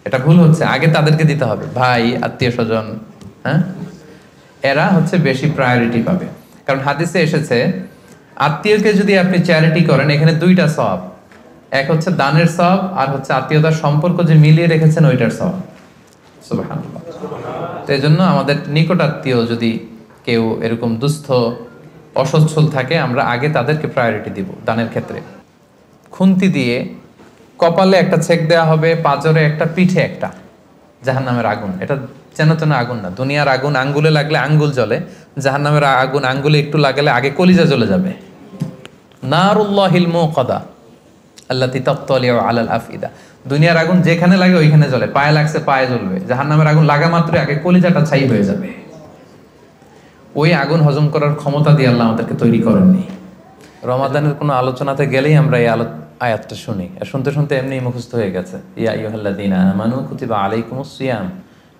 এটা ভুল হচ্ছে। আগে তাদেরকে দিতে হবে, ভাই, আত্মীয় স্বজন, হ্যাঁ, এরা হচ্ছে বেশি প্রায়োরিটি পাবে। কারণ হাদিসে এসেছে, আত্মীয়কে যদি আপনি চ্যারিটি করেন, এখানে দুইটা সওয়াব, এক হচ্ছে দানের সওয়াব, আর হচ্ছে আত্মীয়তার সম্পর্ক যে মিলিয়ে রেখেছেন ওইটার সওয়াব। সুবহানাল্লাহ। তো এই জন্য আমাদের নিকট আত্মীয় যদি কেউ এরকম দুস্থ অসচ্ছল থাকে, আমরা আগে তাদেরকে প্রায়োরিটি দিব দানের ক্ষেত্রে। খুন্তি দিয়ে কপালে একটা ছেক দেওয়া হবে, পাঁজরে একটা, পিঠে একটা, জাহান্নামের আগুন। এটা যেন তেন আগুন না, দুনিয়ার আগুন আঙ্গুলে লাগলে আঙ্গুল জ্বলে, জাহান্নামের আগুন আঙ্গুলে একটু লাগালে আগে কলিজা জ্বলে যাবে। নারুল্লাহিল মুকাদা আল্লাতী তাত্তালিউ আলাল আফইদা। দুনিয়ার আগুন যেখানে লাগে ওইখানে জ্বলে, পায়ে লাগছে পায়ে জ্বলবে, জাহান্নামের আগুন লাগা মাত্রই আগে কলিজাটা ছাই হয়ে যাবে। ওই আগুন হজম করার ক্ষমতা দিয়ে আল্লাহ আমাদেরকে তৈরি করেননি। রমাদানের কোনো আলোচনাতে গেলেই আমরা এই আয়াতটা শুনি, আর শুনতে শুনতে এমনি মুখস্থ হয়ে গেছে। ইয়া আইয়ুহাল্লাযীনা আমানু কুতিবা আলাইকুমুস সিয়াম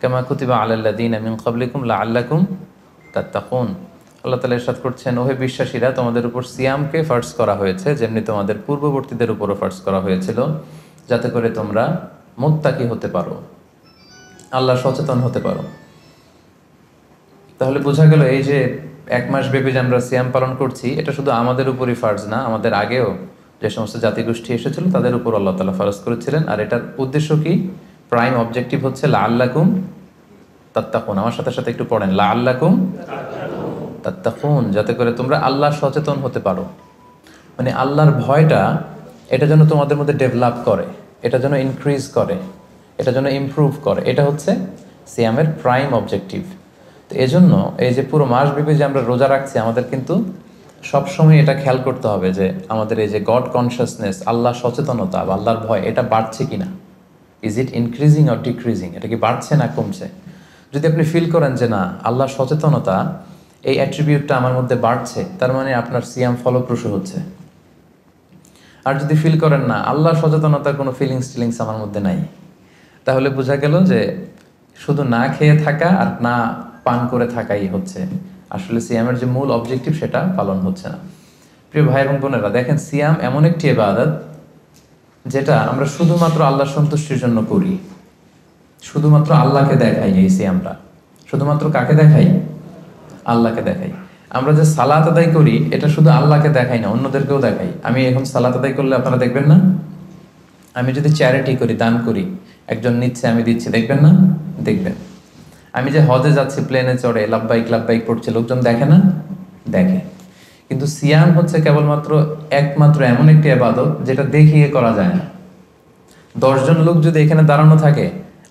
কামা কুতিবা আলাল্লাযীনা মিন ক্বাবলিকুম লাআল্লাকুম তাত্তাকুন। আল্লাহ তাআলা ইরশাদ করছেন, ওহে বিশ্বাসীরা, তোমাদের উপর সিয়ামকে ফার্জ করা হয়েছে যেমনি তোমাদের পূর্ববর্তীদের উপরও ফার্জ করা হয়েছিল, যাতে করে তোমরা মুত্তাকি হতে পারো, আল্লাহ সচেতন হতে পারো। তাহলে বোঝা গেল এই যে এক মাস ব্যাপী যে আমরা সিয়াম পালন করছি, এটা শুধু আমাদের উপরই ফার্জ না, আমাদের আগেও যে সমস্ত জাতিগোষ্ঠী এসেছিল তাদের উপর আল্লাহ তাআলা ফারজ করেছিলেন। আর এটার উদ্দেশ্য কি? প্রাইম অবজেক্টিভ হচ্ছে লাআল্লাকুম তাত্তাকুন। আমার সাথে সাথে একটু পড়েন, লাআল্লাকুম তাত্তাকুন, যাতে করে তোমরা আল্লাহ সচেতন হতে পারো। মানে আল্লাহর ভয়টা, এটা যেন তোমাদের মধ্যে ডেভেলপ করে, এটা যেন ইনক্রিজ করে, এটা যেন ইমপ্রুভ করে, এটা হচ্ছে সিয়ামের প্রাইম অবজেক্টিভ। তো এজন্য এই যে পুরো মাসব্যাপী যে আমরা রোজা রাখছি, আমাদের কিন্তু সবসময় এটা খেয়াল করতে হবে যে আমাদের এই যে গড কনসিয়াসনেস, আল্লাহ সচেতনতা বা আল্লাহর ভয়, এটা বাড়ছে কিনা। Is it increasing or decreasing? এটা কি বাড়ছে না কমছে? যদি আপনি ফিল করেন যে না, আল্লাহর সচেতনতা, এই অ্যাট্রিবিউটটা আমার মধ্যে বাড়ছে, তার মানে আপনার সিয়াম ফলপ্রসূ হচ্ছে। আর যদি ফিল করেন না, আল্লাহর সচেতনতার কোনো ফিলিংস আমার মধ্যে নাই, তাহলে বোঝা গেল যে শুধু না খেয়ে থাকা আর না পান করে থাকাই হচ্ছে আসলে সিয়ামের যে মূল অবজেক্টিভ, সেটা পালন হচ্ছে না। প্রিয় ভাই এবং বোনেরা, দেখেন, সিয়াম এমন একটি ইবাদত যেটা আমরা শুধুমাত্র আল্লাহর সন্তুষ্টির জন্য করি, শুধুমাত্র আল্লাহকে দেখাই। এই সিয়ামটা শুধুমাত্র কাকে দেখাই? আল্লাহকে দেখাই। আমরা যে সালাত আদায় করি, এটা শুধু আল্লাহকে দেখাই না, অন্যদেরকেও দেখাই। আমি এখন সালাত আদায় করলে আপনারা দেখবেন না? আমি যদি চ্যারিটি করি, দান করি, একজন নিচ্ছে আমি দিচ্ছি, দেখবেন না? দেখবেন। আমি যে হজে যাচ্ছি, প্লেনে চড়ে লাব্বাইক লাব্বাইক পড়ছে, লোকজন দেখে না? দেখে। কিন্তু সিয়াম হচ্ছে কেবলমাত্র একমাত্র এমন একটি ইবাদত যেটা দেখিয়ে করা যায় না। 10 জন লোক যদি এখানে দাঁড়ানো থাকে,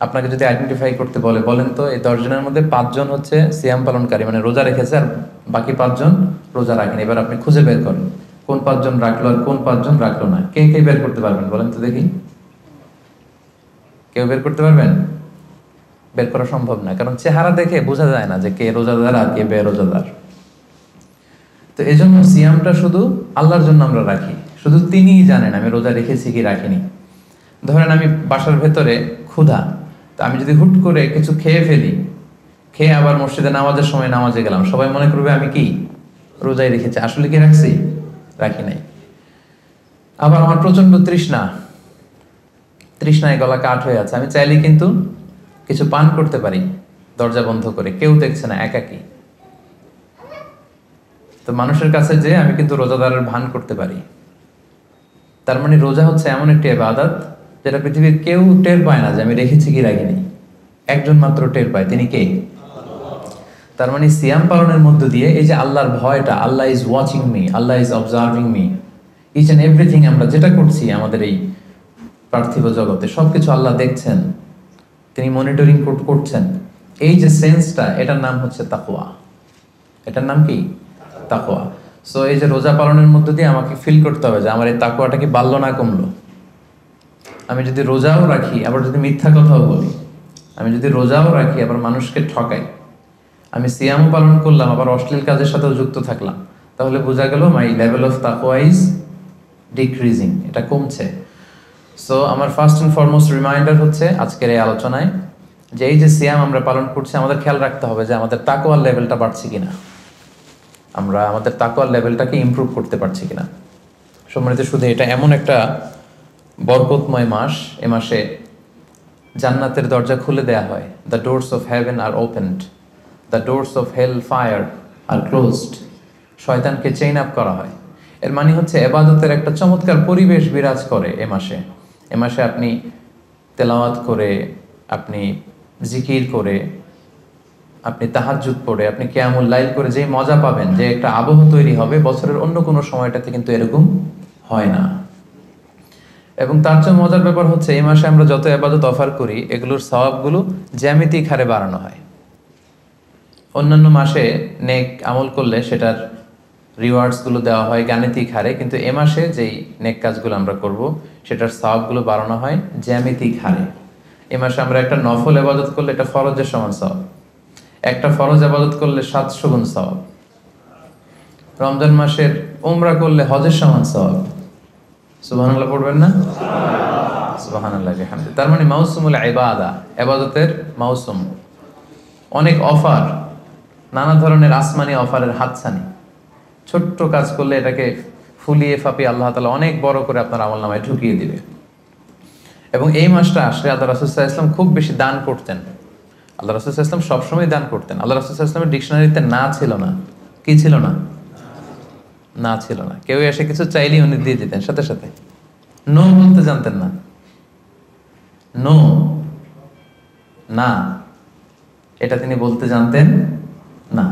আপনাকে যদি আইডেন্টিফাই করতে বলে, বলেন তো এই 10 জনের মধ্যে 5 জন হচ্ছে সিয়াম পালনকারী, মানে রোজা রেখেছে, আর বাকি 5 জন রোজা রাখেন। এবার আপনি খুঁজে বের করেন কোন 5 জন রাখলো আর কোন 5 জন রাখলো না। কে কে বের করতে পারবেন বলেন তো দেখি? কেউ বের করতে পারবেন? বের করা সম্ভব না, কারণ চেহারা দেখে বোঝা যায় না যে কে রোজাদার আর কে বেরোজাদার। তো এই জন্য সিয়ামটা শুধু আল্লাহর জন্য আমরা রাখি, শুধু তিনিই জানেন আমি রোজা রেখেছি কি রাখিনি। ধরেন আমি বাসার ভেতরে ক্ষুধা, তো আমি যদি হুট করে কিছু খেয়ে ফেলি, খেয়ে আবার মসজিদে নামাজের সময় নামাজে গেলাম, সবাই মনে করবে আমি কি রোজাই রেখেছি, আসলে কি রাখছি? রাখি নাই। আবার আমার প্রচন্ড তৃষ্ণায় গলা কাঠ হয়ে আছে, আমি চাইলে কিন্তু কিছু পান করতে পারি দরজা বন্ধ করে, কেউ দেখছে না, একাকি। তো মানুষের কাছে যে আমি কিন্তু রোজাদারের ভান করতে পারি। তার মানে রোজা হচ্ছে এমন একটি ইবাদত যেটা পৃথিবীর কেউ টের পায় না যে আমি রেখেছি কি রাখিনি। একজন মাত্র টের পায়, তিনি কে? তার মানে সিয়াম পালনের মধ্য দিয়ে এই যে আল্লাহর ভয়টা, Allah is watching me, Allah is observing me, each and everything আমরা যেটা করছি আমাদের এই পার্থিব জগতে, সবকিছু আল্লাহ দেখছেন, তিনি মনিটরিং করছেন। এই যে সেন্সটা, এটার নাম হচ্ছে তাকওয়া। এটার নাম কি? তাকওয়া। সো এই যে রোজা পালনের মধ্য দিয়ে আমাকে ফিল করতে হবে যে আমার এই তাকওয়াটা কি বাড়লো না কমলো। আমি যদি রোজাও রাখি, আবার যদি মিথ্যা কথাও বলি, আমি যদি রোজাও রাখি আবার মানুষকে ঠকাই, আমি সিয়ামও পালন করলাম আবার অশ্লীল কাজের সাথেও যুক্ত থাকলাম, তাহলে বোঝা গেল মাই লেভেল অফ তাকওয়া ইজ ডিক্রিজিং, এটা কমছে। সো আমার ফার্স্ট অ্যান্ড ফরমোস্ট রিমাইন্ডার হচ্ছে আজকের এই আলোচনায় যে এই যে সিয়াম আমরা পালন করছি, আমাদের খেয়াল রাখতে হবে যে আমাদের তাকওয়ার লেভেলটা বাড়ছে কিনা, আমরা আমাদের তাকওয়ার লেভেলটাকে ইমপ্রুভ করতে পারছি কিনা। সম্মানিত, শুধু এটা এমন একটা বরকতময় মাস, এ মাসে জান্নাতের দরজা খুলে দেয়া হয়, the doors of heaven are opened, the doors of hell fire are closed, শয়তানকে চেইন আপ করা হয়। এর মানে হচ্ছে এবাদতের একটা চমৎকার পরিবেশ বিরাজ করে এ মাসে। এ মাসে আপনি তেলাওয়াত করে, আপনি জিকির করে, আপনি তাহাজ্জুদ পড়ে, আপনি কিয়ামুল লাইল করে যে মজা পাবেন, যে একটা আবহ তৈরি হবে, বছরের অন্য কোনো সময়টাতে কিন্তু এরকম হয় না। এবং তার চেয়ে মজার ব্যাপার হচ্ছে এই মাসে আমরা যত ইবাদত অফার করি এগুলোর সওয়াবগুলো জ্যামিতিক হারে বাড়ানো হয়। অন্যান্য মাসে নেক আমল করলে সেটার রিওয়ার্ডসগুলো দেওয়া হয় গাণিতিক হারে, কিন্তু এ মাসে যেই নেক কাজগুলো আমরা করব সেটার সওয়াবগুলো বাড়ানো হয় জ্যামিতিক হারে। এ মাসে আমরা একটা নফল ইবাদত করলে এটা ফরজের সমান সওয়াব, একটা ফরজ ইবাদত করলে 700 গুণ সওয়াব, রমজান মাসের উমরা করলে হজের সমান সওয়াব। সুবহানাল্লাহ পড়বেন না? সুবহানাল্লাহ বিহামদিহি। তার মানে মাউসুমুল ইবাদা, ইবাদতের মাউসুম, অনেক অফার, নানা ধরনের আসমানি অফারের হাতছানি। ছোট্ট কাজ করলে এটাকে ফুলিয়ে ফাপিয়ে আল্লাহ তাআলা অনেক বড় করে আপনার আমলনামায় ঢুকিয়ে দিবে। এবং এই মাসটা আসলে আল্লাহ রাসূল সাল্লাল্লাহু আলাইহি ওয়াসাল্লাম খুব বেশি দান করতেন। আল্লাহ রাসূল সাল্লাল্লাহু আলাইহি ওয়াসাল্লাম সবসময় দান করতেন। আল্লাহ রাসূল সাল্লাল্লাহু আলাইহি ওয়াসাল্লামের ডিকশনারিতে না ছিল না, কি ছিল না? না ছিল না। কেউ এসে কিছু চাইলেই উনি দিয়ে দিতেন সাথে সাথে। নো বলতে জানতেন না, নো, না, এটা তিনি বলতে জানতেন না।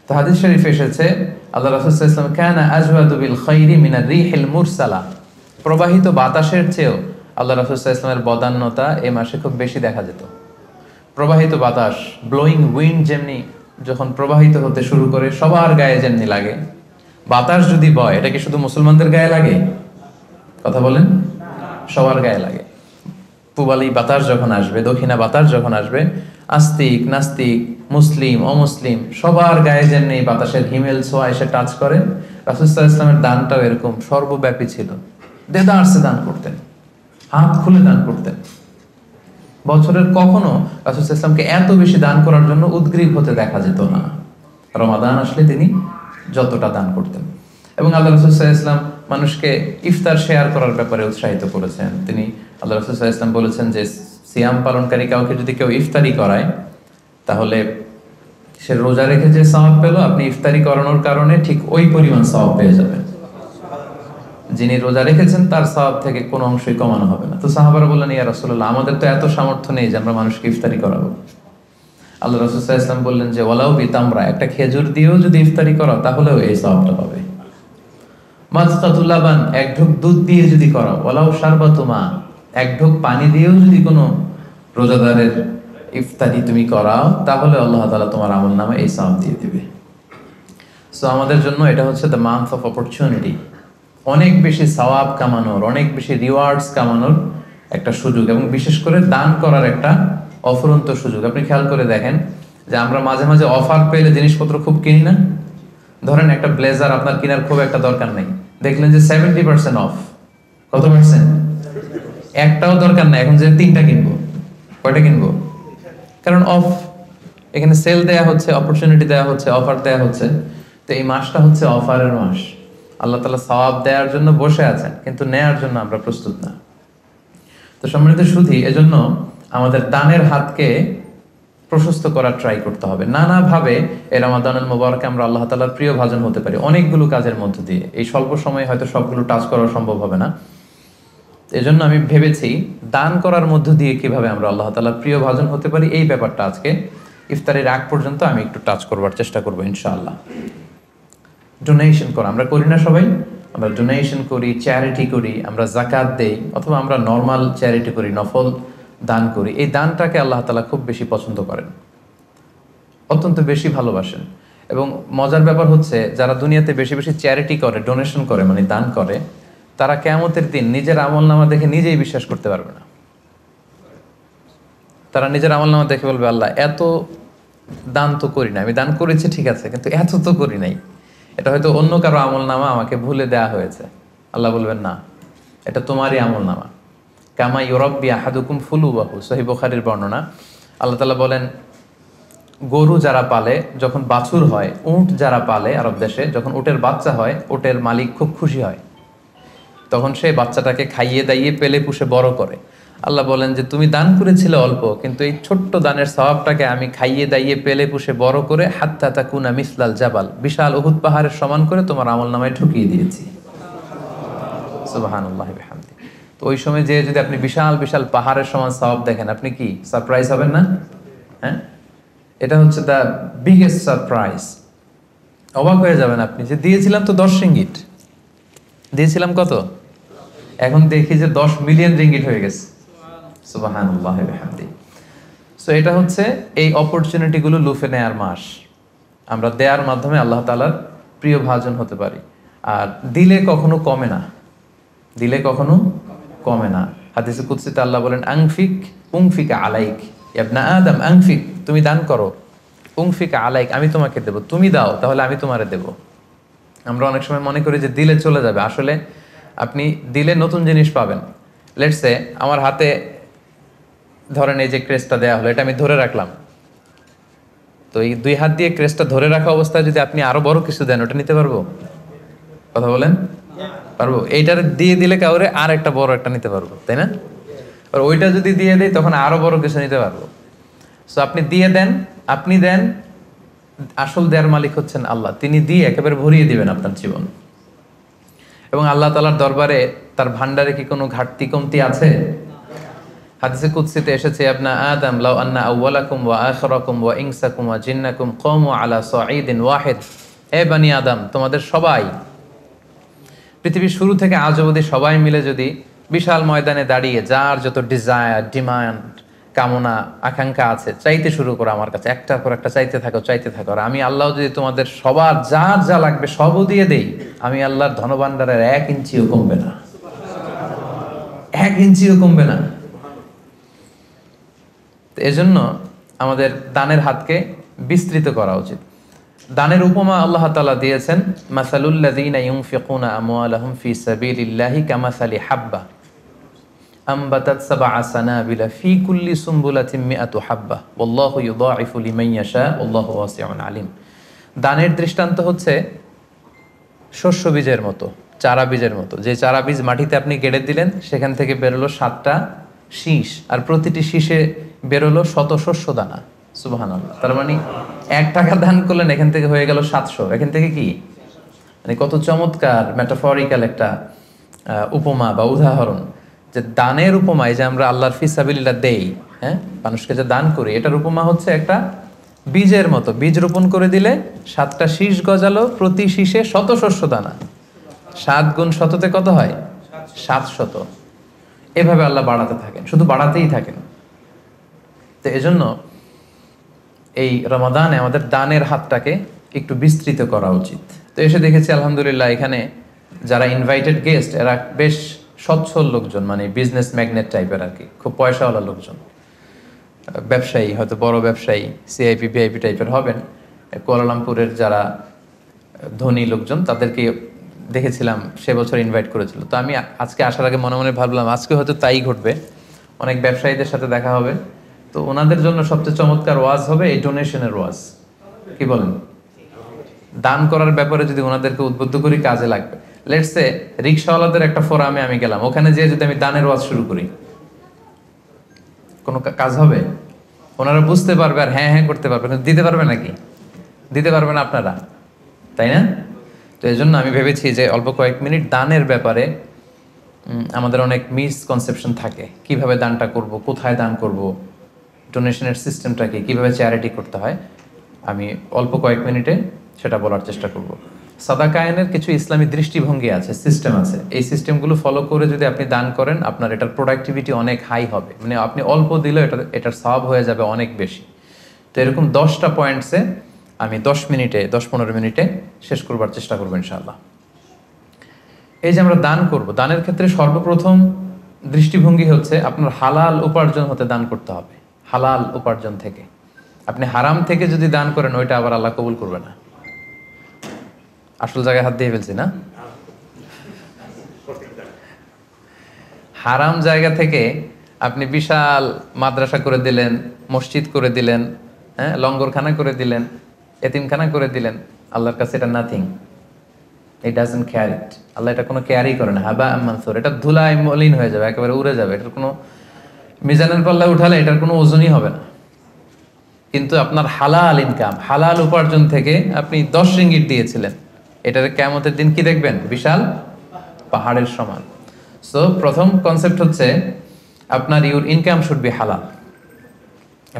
তো হাদিস শরীফে এসেছে আল্লাহ রাসূল সাল্লাল্লাহু আলাইহি ওয়াসাল্লাম কানা আজওয়াদু বিল খাইরি মিনার রিহিল মুরসালা, প্রবাহিত বাতাসের চেয়েও আল্লাহ রাসূল সাল্লাল্লাহু আলাইহি ওয়াসাল্লামের বদান্যতা এই মাসে খুব বেশি দেখা যেত। প্রবাহিত বাতাস, ব্লোয়িং উইন্ড যেমনি যখন প্রবাহিত হতে শুরু করে সবার গায়ে যেমনি লাগে, বাতাস যদি বয় এটা কি শুধু মুসলমানদের গায়ে লাগে? কথা বলেন, সবার গায়ে লাগে। পূবালি বাতাস যখন আসবে, দক্ষিণা বাতাস যখন আসবে, আস্তিক নাস্তিক, মুসলিম অমুসলিম সবার গায়ে যেমনি বাতাসের হিমেল ছোঁয়া এসে টাচ করে, রাসূল সাল্লাল্লাহু আলাইহি ওয়াসাল্লামের দানটাও এরকম সর্বব্যাপী ছিল। দেদারসে দান করতেন, হাত খুলে দান করতেন। বছরের কখনো রাসূল সাল্লাল্লাহু আলাইহি ওয়াসাল্লামকে এত বেশি দান করার জন্য উদগ্রীব হতে দেখা যেত না। রমাদান আসলে তিনি যতটা দান করতেন। এবং আল্লাহ রাসূল সাল্লাল্লাহু আলাইহি ওয়াসাল্লাম মানুষকে ইফতার শেয়ার করার ব্যাপারে উৎসাহিত করেছেন। তিনি আল্লাহ রাসূল সাল্লাল্লাহু আলাইহি ওয়াসাল্লাম বলেছেন যে সিয়াম পালনকারী কাউকে যদি কেউ ইফতারি করায় তাহলে সে রোজা রেখে যে সওয়াব পেল, আপনি ইফতারি করানোর কারণে ঠিক ওই পরিমাণ সওয়াব পেয়ে যাবেন। যিনি রোজা রেখেছেন তার সওয়াব থেকে কোনো অংশই কমানো হবে না। তো সাহাবারা বললেন, ইয়া রাসূলুল্লাহ, আমাদের তো এত সামর্থ্য নেই যে আমরা মানুষকে ইফতারি করাবো। আল্লাহ রাসূল সাল্লাল্লাহু আলাইহি ওয়াসাল্লাম বললেন যে ওয়ালাউ বিতামরা, একটা খেজুর দিয়েও যদি ইফতারি করো তাহলেও এই সওয়াবটা পাবে। মাসকাতুল লাবান, এক ঢোক দুধ দিয়ে যদি করো, ওয়ালাউ শারবাতু মা, এক ঢোক পানি দিয়েও যদি কোনো রোজাদারের ইফতারি তুমি করাও তাহলে আল্লাহ তাআলা তোমার আমলনামায় এই সওয়াব দিয়ে দিবে। সো আমাদের জন্য এটা হচ্ছে দ্য মান্থ অফ অপরচুনিটি, অনেক বেশি সওয়াব কামানোর, অনেক বেশি রিওয়ার্ডস কামানোর একটা সুযোগ, এবং বিশেষ করে দান করার একটা অফুরন্ত সুযোগ। আপনি খেয়াল করে দেখেন যে আমরা মাঝে মাঝে অফার পেলে জিনিসপত্র খুব কিনি না। ধরেন একটা ব্লেজার আপনার কেনার খুব একটা দরকার নেই, দেখলেন যে 70% অফ। কত পার্সেন্ট? একটাও দরকার নাই, এখন যে 3টা কিনবো, কয়টা কিনবো? কারণ অফ, এখানে সেল দেয়া হচ্ছে, অপরচুনিটি দেয়া হচ্ছে, অফার দেয়া হচ্ছে। তো এই মাসটা হচ্ছে অফারের মাস। আল্লাহ তাআলা সওয়াব দেওয়ার জন্য বসে আছেন, কিন্তু নেয়ার জন্য আমরা প্রস্তুত না। তো সম্মানিত সুধী, এজন্য আমাদের দানের হাতকে প্রশস্ত করার ট্রাই করতে হবে। নানাভাবে এই রমাদানুল মুবারকে আমরা আল্লাহ তাআলার প্রিয় ভাজন হতে পারি অনেকগুলো কাজের মধ্য দিয়ে। এই স্বল্প সময়ে হয়তো সবগুলো টাচ করা সম্ভব হবে না, এজন্য আমি ভেবেছি দান করার মধ্য দিয়ে কিভাবে আমরা আল্লাহ তাআলার প্রিয় ভাজন হতে পারি, এই ব্যাপারটা আজকে ইফতারের আগ পর্যন্ত আমি একটু টাচ করবার চেষ্টা করবো ইনশাআল্লাহ। ডোনেশন করা আমরা করি না সবাই? আমরা ডোনেশন করি, চ্যারিটি করি, আমরা যাকাত দেই, অথবা আমরা নর্মাল চ্যারিটি করি, নফল দান করি। এই দানটাকে আল্লাহ তাআলা খুব বেশি পছন্দ করেন, অত্যন্ত বেশি ভালোবাসেন। এবং মজার ব্যাপার হচ্ছে যারা দুনিয়াতে বেশি বেশি চ্যারিটি করে, ডোনেশন করে, মানে দান করে, তারা কিয়ামতের দিন নিজের আমলনামা দেখে নিজেই বিশ্বাস করতে পারবে না। তারা নিজের আমলনামা দেখে বলবে, আল্লাহ এত দান তো করি না, আমি দান করেছি ঠিক আছে, কিন্তু এত তো করি নাই, এটা হয়তো অন্য কারো আমলনামা, আমাকে ভুলে দেয়া হয়েছে। আল্লাহ বলবেন, না, এটা তোমারই আমলনামা। কামা ইউরাব্বি আহাদুকুম ফুলুবাহু, সহিহ বুখারীর বর্ণনা। আল্লাহ তাআলা বলেন, গরু যারা পালে, যখন বাছুর হয়, উট যারা পালে আরব দেশে, যখন উটের বাচ্চা হয়, উটের মালিক খুব খুশি হয়, তখন সেই বাচ্চাটাকে খাইয়ে দাইয়ে পেলে পুষে বড় করে। আল্লাহ বলেন যে তুমি দান করেছিলে অল্প, কিন্তু এই ছোট্ট দানের সওয়াবটাকে আমি খাইয়ে দাইয়ে পেলে পুষে বড় করে হাত্তা তাকুনা মিসলাল জাবাল, বিশাল উহুদ পাহাড়ের সমান করে তোমার আমলনামায় ঢুকিয়ে দিয়েছি। সুবহানাল্লাহি বিহামদি। তো ওই সময় যে যদি আপনি বিশাল বিশাল পাহাড়ের সমান সওয়াব দেখেন, আপনি কি সারপ্রাইজ হবেন না? হ্যাঁ, এটা হচ্ছে দ্য বিগেস্ট সারপ্রাইজ। অবাক হয়ে যাবেন আপনি যে দিয়েছিলাম তো 10 রিঙ্গিট, দিয়েছিলাম কত, এখন দেখি যে 10 মিলিয়ন রিঙ্গিট হয়ে গেছে। সুবহানাল্লাহি বিহামদি। সো এটা হচ্ছে এই অপরচুনিটিগুলো লুফে নেয়ার মাস। আমরা দেওয়ার মাধ্যমে আল্লাহ তাআলার প্রিয় ভাজন হতে পারি। আর দিলে কখনো কমে না, দিলে কখনো কমে না। হাদিসে কুদসিতে আল্লাহ বলেন আনফিক উনফিকা আলাইক, ইবনা আদম আনফিক, তুমি দান করো, উনফিকা আলাইক, আমি তোমাকে দেব, তুমি দাও তাহলে আমি তোমারে দেব। আমরা অনেক সময় মনে করি যে দিলে চলে যাবে, আসলে আপনি দিলে নতুন জিনিস পাবেন। লেটস সে আমার হাতে ধরেন এই যে ক্রেস্টটা দেওয়া হলো, এটা আমি ধরে রাখলাম, তো এই 2 হাত দিয়ে ক্রেস্টটা ধরে রাখা অবস্থায় যদি আপনি আরো বড় কিছু দেন, ওটা নিতে পারবো? কথা বলেন, পারবো? এইটার দিয়ে দিলে কাউরে আর একটা বড় একটা নিতে পারবো, তাই না? আর ওইটা যদি দিয়ে দেয় তখন আরো বড় কিছু নিতে পারবো। সো আপনি দিয়ে দেন, আপনি দেন, আসল দেয়ার মালিক হচ্ছেন আল্লাহ, তিনি দিয়ে একেবারে ভরিয়ে দিবেন আপনার জীবন। এবং আল্লাহ তাআলার দরবারে তার ভান্ডারে কি কোনো ঘাটতি কমতি আছে? হাদিসে কুদসিতে এসেছে আপনা আদম লাউ আন্না আউওয়ালাকুম ওয়া আখিরাকুম ওয়া ইনসাকুম ওয়া জিন্নাকুম কামু আলা সাঈদিন ওয়াহিদ, হে বনি আদম, তোমাদের সবাই, পৃথিবীর শুরু থেকে আজ অবধি সবাই মিলে যদি বিশাল ময়দানে দাঁড়িয়ে যার যত ডিজায়ার, ডিমান্ড, কামনা, আকাঙ্ক্ষা আছে চাইতে শুরু করো আমার কাছে, একটার পর একটা চাইতে থাকো, চাইতে থাকো, আর আমি আল্লাহ যদি তোমাদের সবার যার যা লাগবে সবও দিয়ে দেই, আমি আল্লাহর ধনভাণ্ডারের 1 ইঞ্চিও কমবে না, 1 ইঞ্চিও কমবে না। এজন্য আমাদের দানের হাতকে বিস্তৃত করা উচিত। দানের উপমা আল্লাহ তাআলা দিয়েছেন, মাসালুল্লাযীনা ইউনফিকুনা আমওয়ালাহুম ফি সাবিলিল্লাহি কামাসালি হাব্বা আমবাতাত সাবআ সানাবিলা ফি কুল্লি সুমবুলাতিন মিআতু হাব্বা ওয়াল্লাহু ইউযাইফু লিমান ইয়াশা ওয়াল্লাহু ওয়াসিউন আলিম। দানের দৃষ্টান্ত হচ্ছে শস্য বীজের মতো, চারা বীজের মতো। যে চারা বীজ মাটিতে আপনি গেড়ে দিলেন, সেখান থেকে বেরোলো 7টা শীষ, আর প্রতিটি শীষে বেরোলো শত শস্য দানা। সুবহানাল্লাহ। তার মানে 1 টাকা দান করলেন, এখান থেকে হয়ে গেল 700। এখান থেকে কি মানে কত চমৎকার মেটাফরিক্যাল একটা উপমা বা উদাহরণ, যে দানের উপমা, এই যে আমরা আল্লাহর ফিসাবিলিল্লাহ দেই, হ্যাঁ, মানুষকে যে দান করি, এটার উপমা হচ্ছে একটা বীজের মতো। বীজ রোপণ করে দিলে 7টা শীষ গজালো, প্রতি শীষে শত শস্য দানা। 7 গুণ শততে কত হয়? 700। এভাবে আল্লাহ বাড়াতে থাকেন, শুধু বাড়াতেই থাকেন। তো এজন্য এই রমাদানে আমাদের দানের হাতটাকে একটু বিস্তৃত করা উচিত। তো এসে দেখেছি আলহামদুলিল্লাহ, এখানে যারা ইনভাইটেড গেস্ট এরা বেশ সচ্ছল লোকজন, মানে বিজনেস ম্যাগনেট টাইপের আর কি, খুব পয়সাওয়ালা লোকজন, ব্যবসায়ী, হয়তো বড় ব্যবসায়ী, সিআইপি ভিআইপি টাইপের হবেন। কুয়ালালামপুরের যারা ধনী লোকজন তাদেরকে দেখেছিলাম সে বছর ইনভাইট করেছিল। তো আমি আজকে আসার আগে মনে মনে ভাবলাম আজকে হয়তো তাই ঘটবে, অনেক ব্যবসায়ীদের সাথে দেখা হবে। তো ওনাদের জন্য সবচেয়ে চমৎকার ওয়াজ হবে এই ডোনেশনের ওয়াজ। কি বলেন? দান করার ব্যাপারে যদি ওনাদেরকে উদ্বুদ্ধ করি, কাজে লাগবে। লেটস সে রিকশাওয়ালাদের একটা ফোরামে আমি গেলাম, ওখানে যেয়ে যদি আমি দানের ওয়াজ শুরু করি, কোনো কাজ হবে? ওনারা বুঝতে পারবে আর হ্যাঁ হ্যাঁ করতে পারবে, কিন্তু দিতে পারবে নাকি? দিতে পারবেন আপনারা, তাই না? তো এই জন্য আমি ভেবেছি যে অল্প কয়েক মিনিট দানের ব্যাপারে আমাদের অনেক মিসকনসেপশন থাকে। কিভাবে দানটা করব, কোথায় দান করব, ডোনেশনের সিস্টেমটা কি, কীভাবে চ্যারিটি করতে হয়, আমি অল্প কয়েক মিনিটে সেটা বলার চেষ্টা করব। সাদাকায়নের কিছু ইসলামী দৃষ্টিভঙ্গি আছে, সিস্টেম আছে। এই সিস্টেমগুলো ফলো করে যদি আপনি দান করেন, আপনার এটার প্রোডাক্টিভিটি অনেক হাই হবে। মানে আপনি অল্প দিলেও এটার সওয়াব হয়ে যাবে অনেক বেশি। তো এরকম 10টা পয়েন্টসে আমি 10-15 মিনিটে শেষ করবার চেষ্টা করবো ইনশাআল্লাহ। এই যে আমরা দান করব, দানের ক্ষেত্রে সর্বপ্রথম দৃষ্টিভঙ্গি হচ্ছে আপনার হালাল উপার্জন হতে দান করতে হবে। হালাল উপার্জন থেকে। আপনি হারাম থেকে যদি দান করেন, ওইটা আবার আল্লাহ কবুল করবে না। আসল জায়গায় হাত দিয়ে ফেলছি না? হারাম জায়গা থেকে আপনি বিশাল মাদ্রাসা করে দিলেন, মসজিদ করে দিলেন, হ্যাঁ, লঙ্গরখানা করে দিলেন, এতিমখানা করে দিলেন, আল্লাহর কাছে এটা নাথিং। ইট ডাজন্ট কেয়ার ইট। আল্লাহ এটা কোনো কেয়ারই করে না। হাবা মানসুর, এটা ধুলায় মলিন হয়ে যাবে, একেবারে উড়ে যাবে, এটার কোনো মিজানের পাল্লা উঠালে এটার কোনো ওজনই হবে না। কিন্তু আপনার হালাল ইনকাম, হালাল উপার্জন থেকে আপনি 10 রিঙ্গিট দিয়েছিলেন, এটার কিয়ামতের দিন কি দেখবেন? বিশাল পাহাড়ের সমান। সো প্রথম কনসেপ্ট হচ্ছে আপনার ইউর ইনকাম শুড বি হালাল।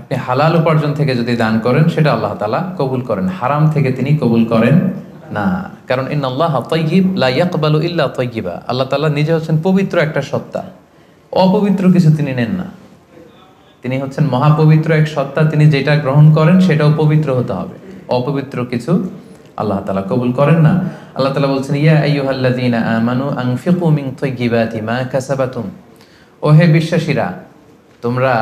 আপনি হালাল উপার্জন থেকে যদি দান করেন সেটা আল্লাহ তাআলা কবুল করেন, হারাম থেকে তিনি কবুল করেন না। কারণ ইন্নাল্লাহা তাইয়্যিব লা ইয়াকবালু ইল্লা তাইয়্যিবা। আল্লাহ তাআলা নিজে হচ্ছেন পবিত্র একটা সত্তা, অপবিত্র কিছু তিনি নেন না। তিনি হচ্ছেন মহাপবিত্র এক সত্তা, তিনি যেটা গ্রহণ করেন সেটাও পবিত্র হতে হবে, অপবিত্র কিছু আল্লাহ তাআলা কবুল করেন না। আল্লাহ তাআলা বলছেন ইয়া আইয়ুহাল্লাযীনা আমানু আনফিকু মিন তাইয়্যিবাতি মা কাসাবাতুম। ও হে বিশ্বাসীরা, তোমরা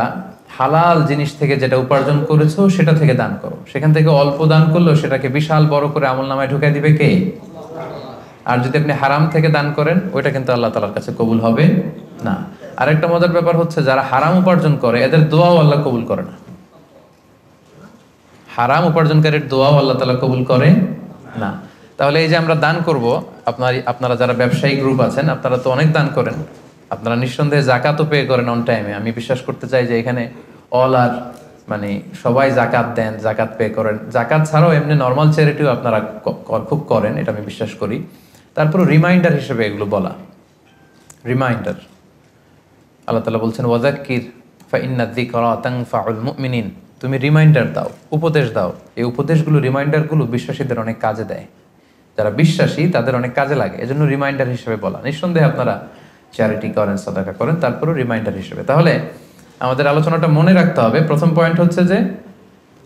হালাল জিনিস থেকে যেটা উপার্জন করেছো সেটা থেকে দান করো। সেখান থেকে অল্প দান করলেও সেটাকে বিশাল বড় করে আমলনামায় ঢুকাই দিবে কে? আর যদি আপনি হারাম থেকে দান করেন ওইটা কিন্তু আল্লাহ তাআলার কাছে কবুল হবে না। আরেকটা মজার ব্যাপার হচ্ছে যারা হারাম উপার্জন করে এদের দোয়াও আল্লাহ কবুল করে না। হারাম উপার্জনকারীর দোয়াও আল্লাহ তাআলা কবুল করে না। তাহলে এই যে আমরা দান করব, আপনারা যারা ব্যবসায়ী গ্রুপ আছেন আপনারা তো অনেক দান করেন, আপনারা নিঃসন্দেহে জাকাতও পে করেন অন টাইমে। আমি বিশ্বাস করতে চাই যে এখানে অল আর মানে সবাই জাকাত দেন, জাকাত পে করেন। জাকাত ছাড়াও এমনি নর্মাল চ্যারিটিও আপনারা খুব করেন, এটা আমি বিশ্বাস করি। তারপর রিমাইন্ডার হিসেবে এগুলো বলা, রিমাইন্ডার। আল্লাহ তাআলা বলছেন ওয়াযাক্কির ফাইন্না যিকরা তানফাউল মুমিনিন। তুমি রিমাইন্ডার দাও, উপদেশ দাও। এই উপদেশগুলো, রিমাইন্ডারগুলো বিশ্বাসীদের অনেক কাজে দেয়। যারা বিশ্বাসী তাদের অনেক কাজে লাগে, এজন্য রিমাইন্ডার হিসেবে বলা। নিঃসন্দেহে আপনারা চ্যারিটি করেন, সাদাকা করেন, তারপরও রিমাইন্ডার হিসেবে। তাহলে আমাদের আলোচনাটা মনে রাখতে হবে, প্রথম পয়েন্ট হচ্ছে যে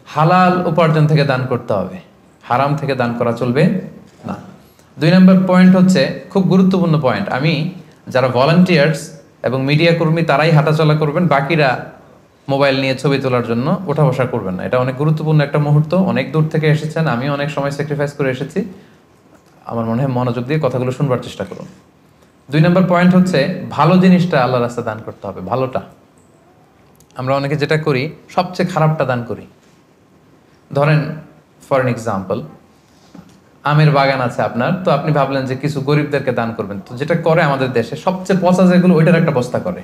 হালাল উপার্জন থেকে দান করতে হবে, হারাম থেকে দান করা চলবে না। 2 নম্বর পয়েন্ট হচ্ছে খুব গুরুত্বপূর্ণ পয়েন্ট, আমি যারা ভলান্টিয়ার্স এবং মিডিয়া কর্মী তারাই হাঁটাচলা করবেন, বাকিরা মোবাইল নিয়ে ছবি তোলার জন্য ওঠা বসা করবেন না। এটা অনেক গুরুত্বপূর্ণ একটা মুহূর্ত, অনেক দূর থেকে এসেছেন, আমি অনেক সময় স্যাক্রিফাইস করে এসেছি। আমার মনে হয় মনোযোগ দিয়ে কথাগুলো শুনবার চেষ্টা করুন। 2 নম্বর পয়েন্ট হচ্ছে ভালো জিনিসটা আল্লাহর রাস্তায় দান করতে হবে, ভালোটা। আমরা অনেকে যেটা করি সবচেয়ে খারাপটা দান করি। ধরেন ফর এন এক্সাম্পল, আমের বাগান আছে আপনার, তো আপনি ভাবলেন যে কিছু গরিবদেরকে দান করবেন। তো যেটা করে আমাদের দেশে সবচেয়ে পচা যেগুলো ওইটার একটা বস্তা করে,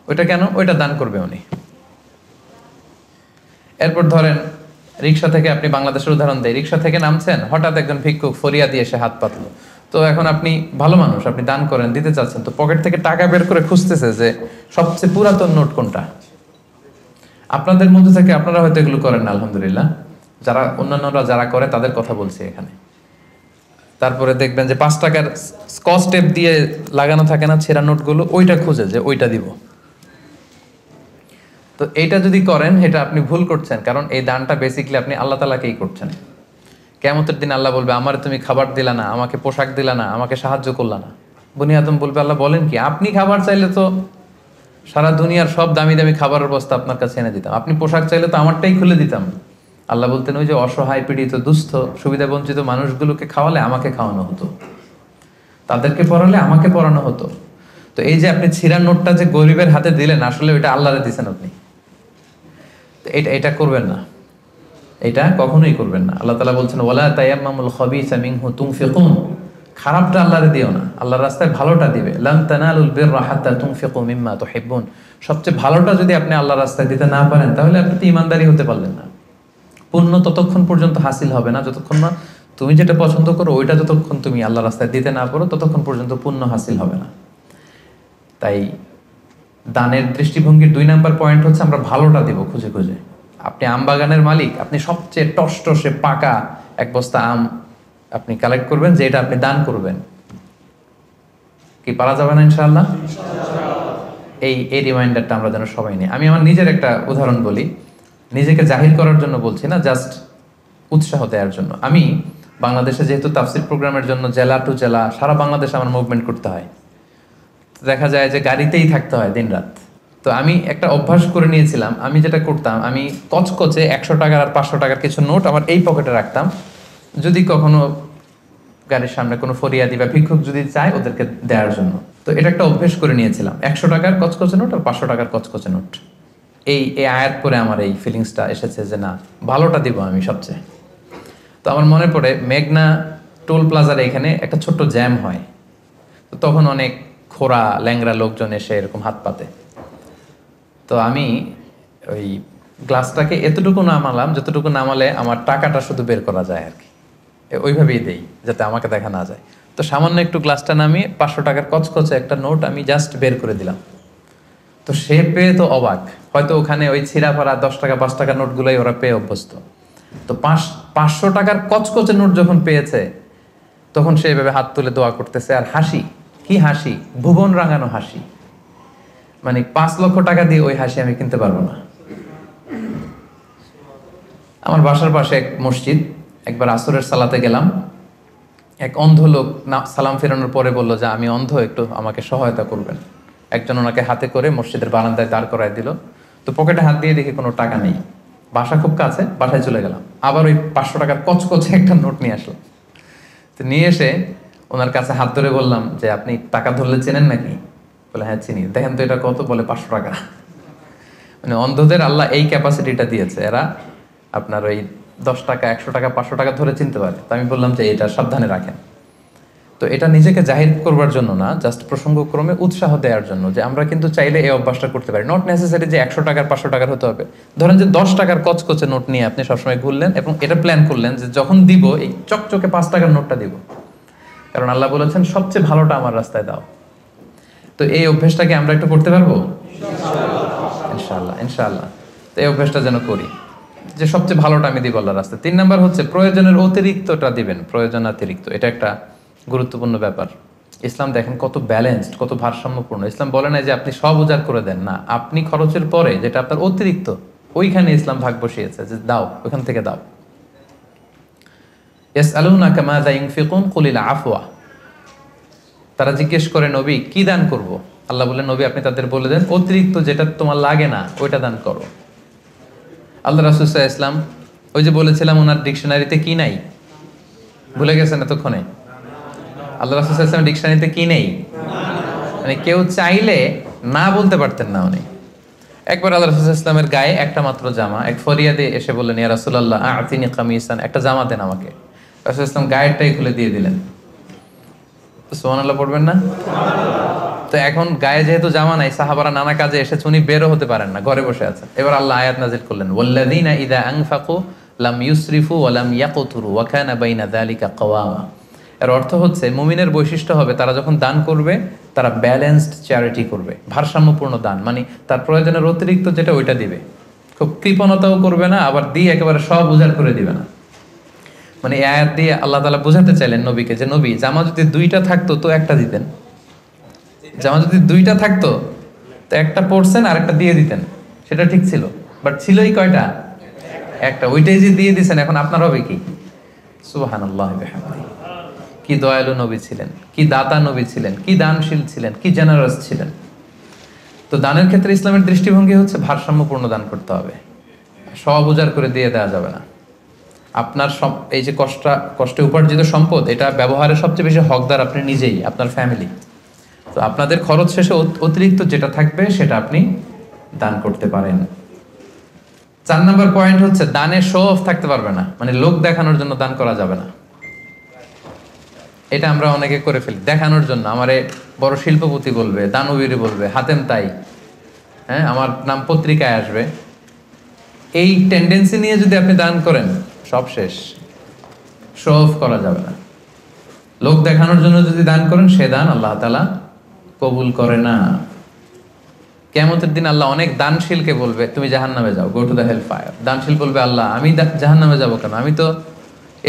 ওইটা কেন? ওইটা দান করবে উনি। এরপর ধরেন রিক্সা থেকে, আপনি বাংলাদেশের উদাহরণ দেয়, রিক্সা থেকে নামছেন, হঠাৎ একজন ভিক্ষুক ফরিয়াদি এসে হাত পাতলো। তো এখন আপনি ভালো মানুষ, আপনি দান করেন, দিতে চাচ্ছেন, তো পকেট থেকে টাকা বের করে খুঁজতেছে যে সবচেয়ে পুরাতন নোট কোনটা। আপনাদের মধ্যে থেকে আপনারা হয়তো এগুলো করেন না, আলহামদুলিল্লাহ। যারা অন্যান্যরা যারা করে তাদের কথা বলছি এখানে। তারপরে দেখবেন যে 5 টাকার স্কচ টেপ দিয়ে লাগানো থাকে না ছেঁড়া নোটগুলো, ওইটা খুঁজে যে ওইটা দিব। তো এইটা যদি করেন এটা আপনি ভুল করছেন, কারণ এই দানটা বেসিক্যালি আপনি আল্লাহ তাআলাকেই করছেন। কিয়ামতের দিন আল্লাহ বলবে আমারে তুমি খাবার দিলা না, আমাকে পোশাক দিলা না, আমাকে সাহায্য করলা না। বনি আদম বলবে আল্লাহ বলেন কি, আপনি খাবার চাইলে তো সারা দুনিয়ার সব দামি দামি খাবারের বস্তা আপনার কাছে এনে দিতাম, আপনি পোশাক চাইলে তো আমারটাই খুলে দিতাম। আল্লাহ বলতেন ওই যে অসহায় পীড়িত দুস্থ সুবিধা বঞ্চিত মানুষগুলোকে খাওয়ালে আমাকে খাওয়ানো হতো, তাদেরকে পড়ালে আমাকে পড়ানো হতো। তো এই যে আপনি ছিঁড়া নোটটা যে গরিবের হাতে দিলেন, আসলে ওইটা আল্লাহরে দিয়েছেন আপনি। এটা করবেন না, এটা কখনোই করবেন না। আল্লাহ তাআলা বলছেন ওয়ালা তায়াম্মামুল খাবিসা মিনহু তুনফিকুন। খারাপটা আল্লাহরে দিও না, আল্লাহর রাস্তায় ভালোটা দিবে। লান তানালুল বিররা হাত্তা তুনফিকু মিম্মা তুহিব্বুন। সবচেয়ে ভালোটা যদি আপনি আল্লাহর রাস্তায় দিতে না পারেন তাহলে আপনি তো ঈমানদারই হতে পারলেন না। পুণ্য ততক্ষণ পর্যন্ত হাসিল হবে না যতক্ষণ না তুমি যেটা পছন্দ করো ওইটা যতক্ষণ তুমি আল্লাহর রাস্তায় দিতে না পারো ততক্ষণ পর্যন্ত পুণ্য হাসিল হবে না। তাই দানের দৃষ্টিভঙ্গির 2 নম্বর পয়েন্ট হচ্ছে আমরা ভালোটা দিব খুঁজে খুঁজে। আপনি আম বাগানের মালিক, আপনি সবচেয়ে টসটসে পাকা এক বস্তা আম আপনি কালেক্ট করবেন, যে এটা আপনি দান করবেন। কি পারা যাবে না ইনশাআল্লাহ? এই রিমাইন্ডারটা আমরা যেন সবাই নিই। আমি আমার নিজের একটা উদাহরণ বলি, নিজেকে জাহির করার জন্য বলছি না, জাস্ট উৎসাহ দেওয়ার জন্য। আমি বাংলাদেশে যেহেতু তাফসির প্রোগ্রামের জন্য জেলা টু জেলা সারা বাংলাদেশে আমার মুভমেন্ট করতে হয়, দেখা যায় যে গাড়িতেই থাকতে হয় দিন রাত। তো আমি একটা অভ্যাস করে নিয়েছিলাম, আমি যেটা করতাম, আমি কচকচে 100 টাকার আর 500 টাকার কিছু নোট আমার এই পকেটে রাখতাম। যদি কখনো গাড়ির সামনে কোনো ফরিয়াদি বা ভিক্ষুক যদি চায় ওদেরকে দেওয়ার জন্য, তো এটা একটা অভ্যেস করে নিয়েছিলাম। 100 টাকার কচকচে নোট আর 500 টাকার কচকচে নোট। এই আয়াত করে আমার এই ফিলিংসটা এসেছে যে না, ভালোটা দিব আমি সবচেয়ে। তো আমার মনে পড়ে মেঘনা টোল প্লাজার এখানে একটা ছোট্ট জ্যাম হয়, তো তখন অনেক খোরা ল্যাংরা লোকজন এসে এরকম হাত পাতে। তো আমি ওই গ্লাসটাকে এতটুকু নামালাম যতটুকু নামালে আমার টাকাটা শুধু বের করা যায় আর কি, ওইভাবেই দেই যাতে আমাকে দেখা না যায়। তো সামান্য একটু গ্লাসটা নামিয়ে 500 টাকার কচকচে একটা নোট আমি জাস্ট বের করে দিলাম। তো সে পেয়ে তো অবাক, হয়তো ওখানে ওই ছিঁড়া ফাড়া 10 টাকা 5 টাকার নোটগুলোই ওরা পেয়ে অভ্যস্ত। তো 500 টাকার কচকচে নোট যখন পেয়েছে তখন সে এভাবে হাত তুলে দোয়া করতেছে আর হাসি, কি হাসি, ভুবন রাঙানো হাসি। মানে 5 লক্ষ টাকা দিয়ে ওই হাসি আমি কিনতে পারবো না। আমার বাসার পাশে এক মসজিদ, একবার আসরের সালাতে গেলাম, এক অন্ধ লোক সালাম ফেরানোর পরে বলল যে আমি অন্ধ, একটু আমাকে সহায়তা করবেন। একজন ওনাকে হাতে করে মসজিদের বারান্দায় দাঁড় করায় দিল। তো পকেটে হাত দিয়ে দেখি কোনো টাকা নেই, বাসা খুব কাছে, বাসায় চলে গেলাম। আবার ওই 500 টাকার কচকচে একটা নোট নিয়ে আসলাম। তো নিয়ে এসে ওনার কাছে হাত ধরে বললাম যে আপনি টাকা ধরলে চেনেন নাকি? বলে হ্যাঁ চিনি। দেখেন তো এটা কত? বলে 500 টাকা। মানে অন্ধদের আল্লাহ এই ক্যাপাসিটিটা দিয়েছে, এরা আপনার ওই 10 টাকা 100 টাকা 500 টাকা ধরে চিনতে পারে। তো আমি বললাম যে এটা সাবধানে রাখেন। তো এটা নিজেকে জাহির করবার জন্য না, জাস্ট প্রসঙ্গক্রমে উৎসাহ দেওয়ার জন্য যে আমরা কিন্তু চাইলে এই অভ্যাসটা করতে পারি। নট নেসেসারি যে 100 টাকার 500 টাকার হতে হবে। ধরেন যে 10 টাকার কচকচে নোট নিয়ে আপনি সবসময় ঘুরলেন এবং এটা প্ল্যান করলেন যে যখন দিব এই চকচকে 5 টাকার নোটটা দিব, কারণ আল্লাহ বলেছেন সবচেয়ে ভালোটা আমার রাস্তায় দাও। তো এই অভ্যাসটাকে আমরা একটু করতে পারবো ইনশাআল্লাহ, ইনশাআল্লাহ। তো এই অভ্যাসটা যেন করি যে সবচেয়ে ভালোটা আমি দিব আল্লাহর রাস্তায়। 3 নাম্বার হচ্ছে প্রয়োজনের অতিরিক্তটা দিবেন, প্রয়োজন অতিরিক্ত, এটা একটা গুরুত্বপূর্ণ ব্যাপার। ইসলাম দেখেন কত ব্যালেন্সড, কত ভারসাম্যপূর্ণ। ইসলাম বলে না যে আপনি সব উজাড় করে দেন, না, আপনি খরচের পরে যেটা আপনার অতিরিক্ত ওইখানে ইসলাম ভাগ বসিয়েছে যে দাও, ওইখান থেকে দাও। ইয়াসআলুনাকা মাযা ইউনফিকুন কুলিল আফওয়া। তারা জিজ্ঞেস করে নবী কি দান করব? আল্লাহ বলেন নবী আপনি তাদের বলে দেন অতিরিক্ত যেটা তোমার লাগে না ওইটা দান করো। আল্লাহ রাসূল সাল্লাল্লাহু আলাইহি ওয়াসাল্লাম, ওই যে বলেছিলাম ওনার ডিকশনারিতে কি নাই, ভুলে গেছেন এতক্ষণে? আল্লাহ রাসূল সাল্লাল্লাহু আলাইহি ওয়াসাল্লাম ডিকশনারিতে কি নেই? মানে কেউ চাইলে না বলতে পারতেন না উনি। একবার আল্লাহ রাসূল সাল্লাল্লাহু আলাইহি ওয়াসাল্লামের গায়ে একটা মাত্র জামা, এক ফরিয়াদে এসে বললেন ইয়া রাসূলুল্লাহ আ'তিনি কামিসান, একটা জামা দেন আমাকে। রাসূল সাল্লাল্লাহু আলাইহি ওয়াসাল্লাম গায়েরটাই খুলে দিয়ে দিলেন। সুবহানাল্লাহ পড়বেন না? তো এখন গায়ে যেহেতু জামা নাই, সাহাবারা নানা কাজে এসেছে, উনি বেরও হতে পারেন না, ঘরে বসে আছেন। এবার আল্লাহ আয়াত নাযিল করলেন ওয়াল্লাযীনা ইযা আনফাকু লাম ইউসরিফু ওয়া লাম ইয়াকতুরু ওয়া কানা বাইনা যালিকা কাওয়ামা। এর অর্থ হচ্ছে মুমিনের বৈশিষ্ট্য হবে তারা যখন দান করবে তারা ব্যালেন্সড চ্যারিটি করবে, ভারসাম্যপূর্ণ দান, মানে তার প্রয়োজনের অতিরিক্ত যেটা ওইটা দিবে, খুব কৃপণতাও করবে না, আবার দিয়ে একেবারে সব উজাড় করে দিবে না। মানে এই আয়াত দিয়ে আল্লাহ তাআলা বোঝাতে চাইলেন নবীকে যে নবী জামা যদি 2টা থাকতো তো একটা দিতেন, জামা যদি 2টা থাকতো তো একটা পরছেন আর একটা দিয়ে দিতেন, সেটা ঠিক ছিল। বাট ছিলই কয়টা? একটা, ওইটাই যে দিয়ে দিছেন, এখন আপনার হবে কি? সুবহানাল্লাহি ওয়া বিহামদিহি। কি দয়ালু নবী ছিলেন, কি দাতা নবী ছিলেন, কি দানশীল ছিলেন, কি জেনারাস ছিলেন। তো দানের ক্ষেত্রে ইসলামের দৃষ্টিভঙ্গি হচ্ছে ভারসাম্যপূর্ণ দান করতে হবে, সব উজাড় করে দিয়ে দেওয়া যাবে না। আপনার এই যে কষ্টে উপার্জিত সম্পদ, এটা ব্যবহারের সবচেয়ে বেশি হকদার আপনি নিজেই, আপনার ফ্যামিলি। তো আপনাদের খরচ শেষে অতিরিক্ত যেটা থাকবে সেটা আপনি দান করতে পারেন। 4 নম্বর পয়েন্ট হচ্ছে দানে শো অফ থাকতে পারবে না, মানে লোক দেখানোর জন্য দান করা যাবে না। এটা আমরা অনেকে করে ফেলি দেখানোর জন্য, আমারে বড় শিল্পপতি বলবে, দানবীর বলবে, হাতেম তাই, হ্যাঁ আমার নাম পত্রিকায় আসবে। এই টেন্ডেন্সি নিয়ে যদি আপনি দান করেন সব শেষ, শো অফ করা যাবে না। লোক দেখানোর জন্য যদি দান করেন সে দান আল্লাহ তাআলা কবুল করে না। কিয়ামতের দিন আল্লাহ অনেক দানশীলকে বলবে তুমি জাহান্নামে যাও, go to the hell fire. দানশীল বলবে আল্লাহ আমি জাহান্নামে যাবো কেন, আমি তো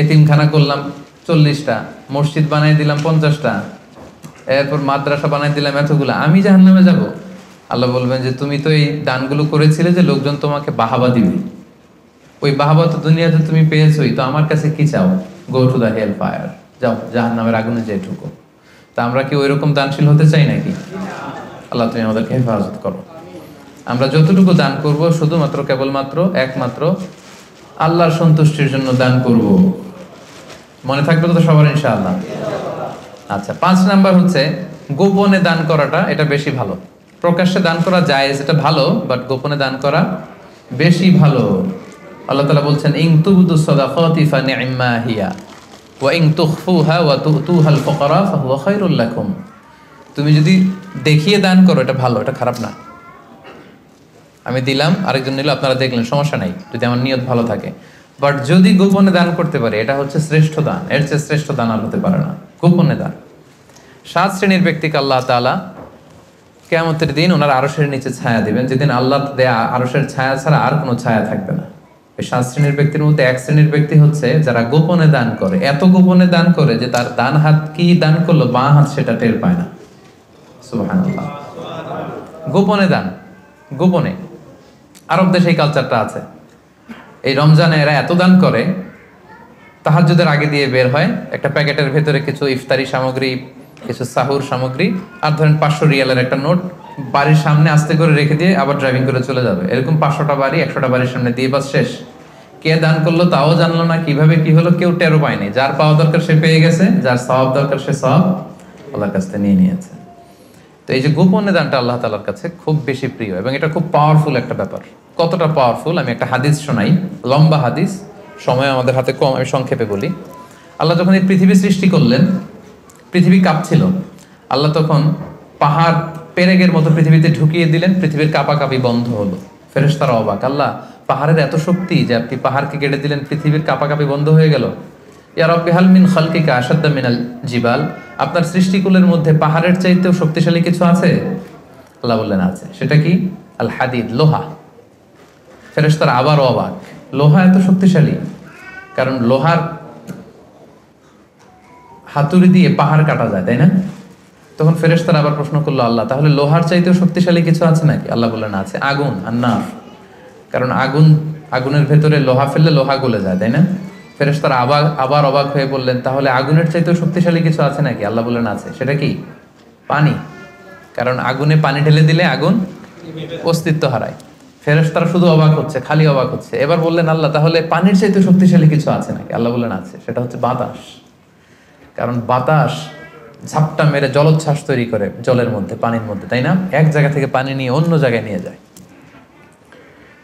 এতিমখানা করলাম 40টা, মসজিদ বানাই দিলাম 50টা, এরপর মাদ্রাসা বানাই দিলাম এতগুলা, আমি জাহান্নামে যাব? আল্লাহ বলবেন যে তুমি তো এই দানগুলো করেছিলে যে লোকজন তোমাকে বাহাবা দিবে, ওই বাহাবা তো দুনিয়াতে তুমি পেয়েছোই, তো আমার কাছে কি চাও? Go to the hell fire, যাও জাহান্নামের আগুনে যেয়ে ঢুকো। তা আমরা কি ওইরকম দানশীল হতে চাই নাকি? আল্লাহ তুমি আমাদেরকে হেফাজত করো। আমরা যতটুকু দান করব শুধুমাত্র কেবলমাত্র একমাত্র আল্লাহর সন্তুষ্টির জন্য দান করব। মনে থাকবে তো সবার ইনশাআল্লাহ? আচ্ছা, 5 নাম্বার হচ্ছে গোপনে দান করাটা, এটা বেশি ভালো। প্রকাশ্যে দান করা জায়েজ, এটা ভালো, বাট গোপনে দান করা বেশি ভালো। আল্লাহ তাআলা বলছেন ইন তুবদু সাদাকাতি ফানি'মা হিয়া ওয়া ইন তুখফুহা ওয়া তুতুহাল ফুকারা ফাহুয়া খায়রুল লাকুম। তুমি যদি দেখিয়ে দান করো এটা ভালো, এটা খারাপ না। আমি দিলাম, আরেকজন নিল, আপনারা দেখলেন, সমস্যা নাই যদি আমার নিয়ত ভালো থাকে। বাট যদি গোপনে দান করতে পারে, এটা হচ্ছে শ্রেষ্ঠ দান, এর চেয়ে শ্রেষ্ঠ দান আর হতে পারে না, গোপনে দান। 7 শ্রেণীর ব্যক্তিকে আল্লাহ তাআলা কিয়ামতের দিন ওনার আরশের নিচে ছায়া দিবেন, যেদিন আল্লাহ দেয়া আরশের ছায়া ছাড়া আর কোনো ছায়া থাকবে না। এই 7 শ্রেণীর ব্যক্তির মধ্যে 1 শ্রেণীর ব্যক্তি হচ্ছে যারা গোপনে দান করে, এত গোপনে দান করে যে তার ডান হাত কি দান করলো, বাঁ হাত সেটা টের পায় না। সুবহানাল্লাহ। গোপনে দান, গোপনে। আরব দেশে এই কালচারটা আছে। এই রমজানে এরা এত দান করে, তাহাজ্জুদের আগে দিয়ে বের হয়, একটা প্যাকেটের ভেতরে কিছু ইফতারি সামগ্রী, কিছু সাহুর সামগ্রী, আর ধরেন 500 রিয়ালের একটা নোট বাড়ির সামনে আস্তে করে রেখে দিয়ে আবার ড্রাইভিং করে চলে যাবে। এরকম 500টা বাড়ি, 100টা বাড়ির সামনে দিয়ে বাস শেষ। কে দান করলো তাও জানলো না, কিভাবে কি হলো কেউ টেরও পায়নি। যার পাওয়া দরকার সে পেয়ে গেছে, যার সওয়াব দরকার সে সওয়াব আল্লাহর কাছ থেকে নিয়ে নিয়েছে। তো এই যে গোপনে দানটা আল্লাহ তাআলার কাছে খুব বেশি প্রিয়, এবং এটা খুব পাওয়ারফুল একটা ব্যাপার। কতটা পাওয়ারফুল আমি একটা হাদিস শোনাই, লম্বা হাদিস, সময় আমাদের হাতে কম, আমি সংক্ষেপে বলি। আল্লাহ যখন এই পৃথিবী সৃষ্টি করলেন, পৃথিবী কাঁপছিল, আল্লাহ তখন পাহাড় পেরেকের মতো পৃথিবীতে ঢুকিয়ে দিলেন, পৃথিবীর কাঁপাকাঁপি বন্ধ হলো। ফেরেশতারা অবাক, আল্লাহ পাহাড়ের এত শক্তি যে আপনি পাহাড়কে কেটে দিলেন, পৃথিবীর কাঁপাকাঁপি বন্ধ হয়ে গেল। ইয়া রাব্বি হাল মিন খালকিকা আশাদ্দা মিনাল জিবাল, আপনার সৃষ্টিকুলের মধ্যে পাহাড়ের চাইতেও শক্তিশালী কিছু আছে? আল্লাহ বললেন আছে। সেটা কি? আল হাদিদ, লোহা। ফেরেশতারা আবার অবাক, লোহা এত শক্তিশালী? কারণ লোহার হাতুড়ি দিয়ে পাহাড় কাটা যায়, তাই না? তখন ফেরেশতারা আবার প্রশ্ন করলো, আল্লাহ তাহলে লোহার চাইতেও শক্তিশালী কিছু আছে নাকি? আল্লাহ বললেন আছে, আগুন, আন্নার। কারণ আগুনের ভেতরে লোহা ফেললে লোহা গলে যায়, তাই না? ফেরেশতারা আবার অবাক হয়ে বললেন, তাহলে আগুনের চাইতেও শক্তিশালী কিছু আছে নাকি? আল্লাহ বললেন আছে। সেটা কি? পানি। কারণ আগুনে পানি ঢেলে দিলে আগুন অস্তিত্ব হারায়। ফেরেশতারা শুধু অবাক হচ্ছে, খালি অবাক হচ্ছে। এবার বললেন, আল্লাহ তাহলে পানির চাইতেও শক্তিশালী কিছু আছে নাকি? আল্লাহ বললেন আছে। সেটা হচ্ছে বাতাস। কারণ বাতাস ঝাপটা মেরে জলোচ্ছ্বাস তৈরি করে জলের মধ্যে, পানির মধ্যে, তাই না? এক জায়গা থেকে পানি নিয়ে অন্য জায়গায় নিয়ে যায়।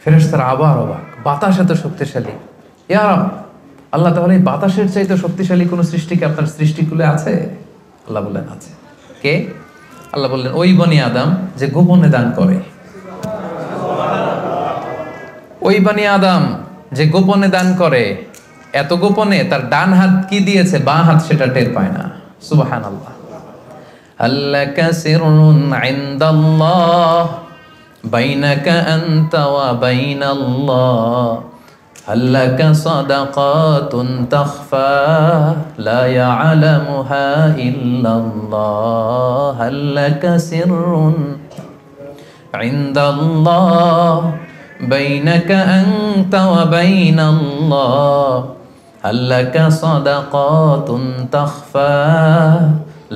ফেরেশতারা আবার অবাক, বাতাস এত শক্তিশালী? ইয়া রাব, আল্লাহ তাহলে এই বাতাসের চাইতে শক্তিশালী কোনো সৃষ্টিকে আপনার সৃষ্টিকুলে আছে? আল্লাহ বললেন আছে। কে? আল্লাহ বললেন ওই বনি আদম যে গোপনে দান করে। ওই বনি আদম যে গোপনে দান করে, এত গোপনে তার ডান হাত কি দিয়েছে, বাঁ হাত সেটা টের পায় না। সুবহানাল্লাহ। আল্লাকা সিররুন ইনদাল্লাহ বাইনাকা আনতা ওয়া বাইনাল্লাহ, আল্লাকা সাদাকাতুন তাখফা লা ইয়ালামুহা ইল্লাল্লাহ, আল্লাকা সিররুন ইনদাল্লাহ বাইনাকা আনতা ওয়া বাইনাল্লাহ, আল্লাকা সাদাকাতুন তাখফা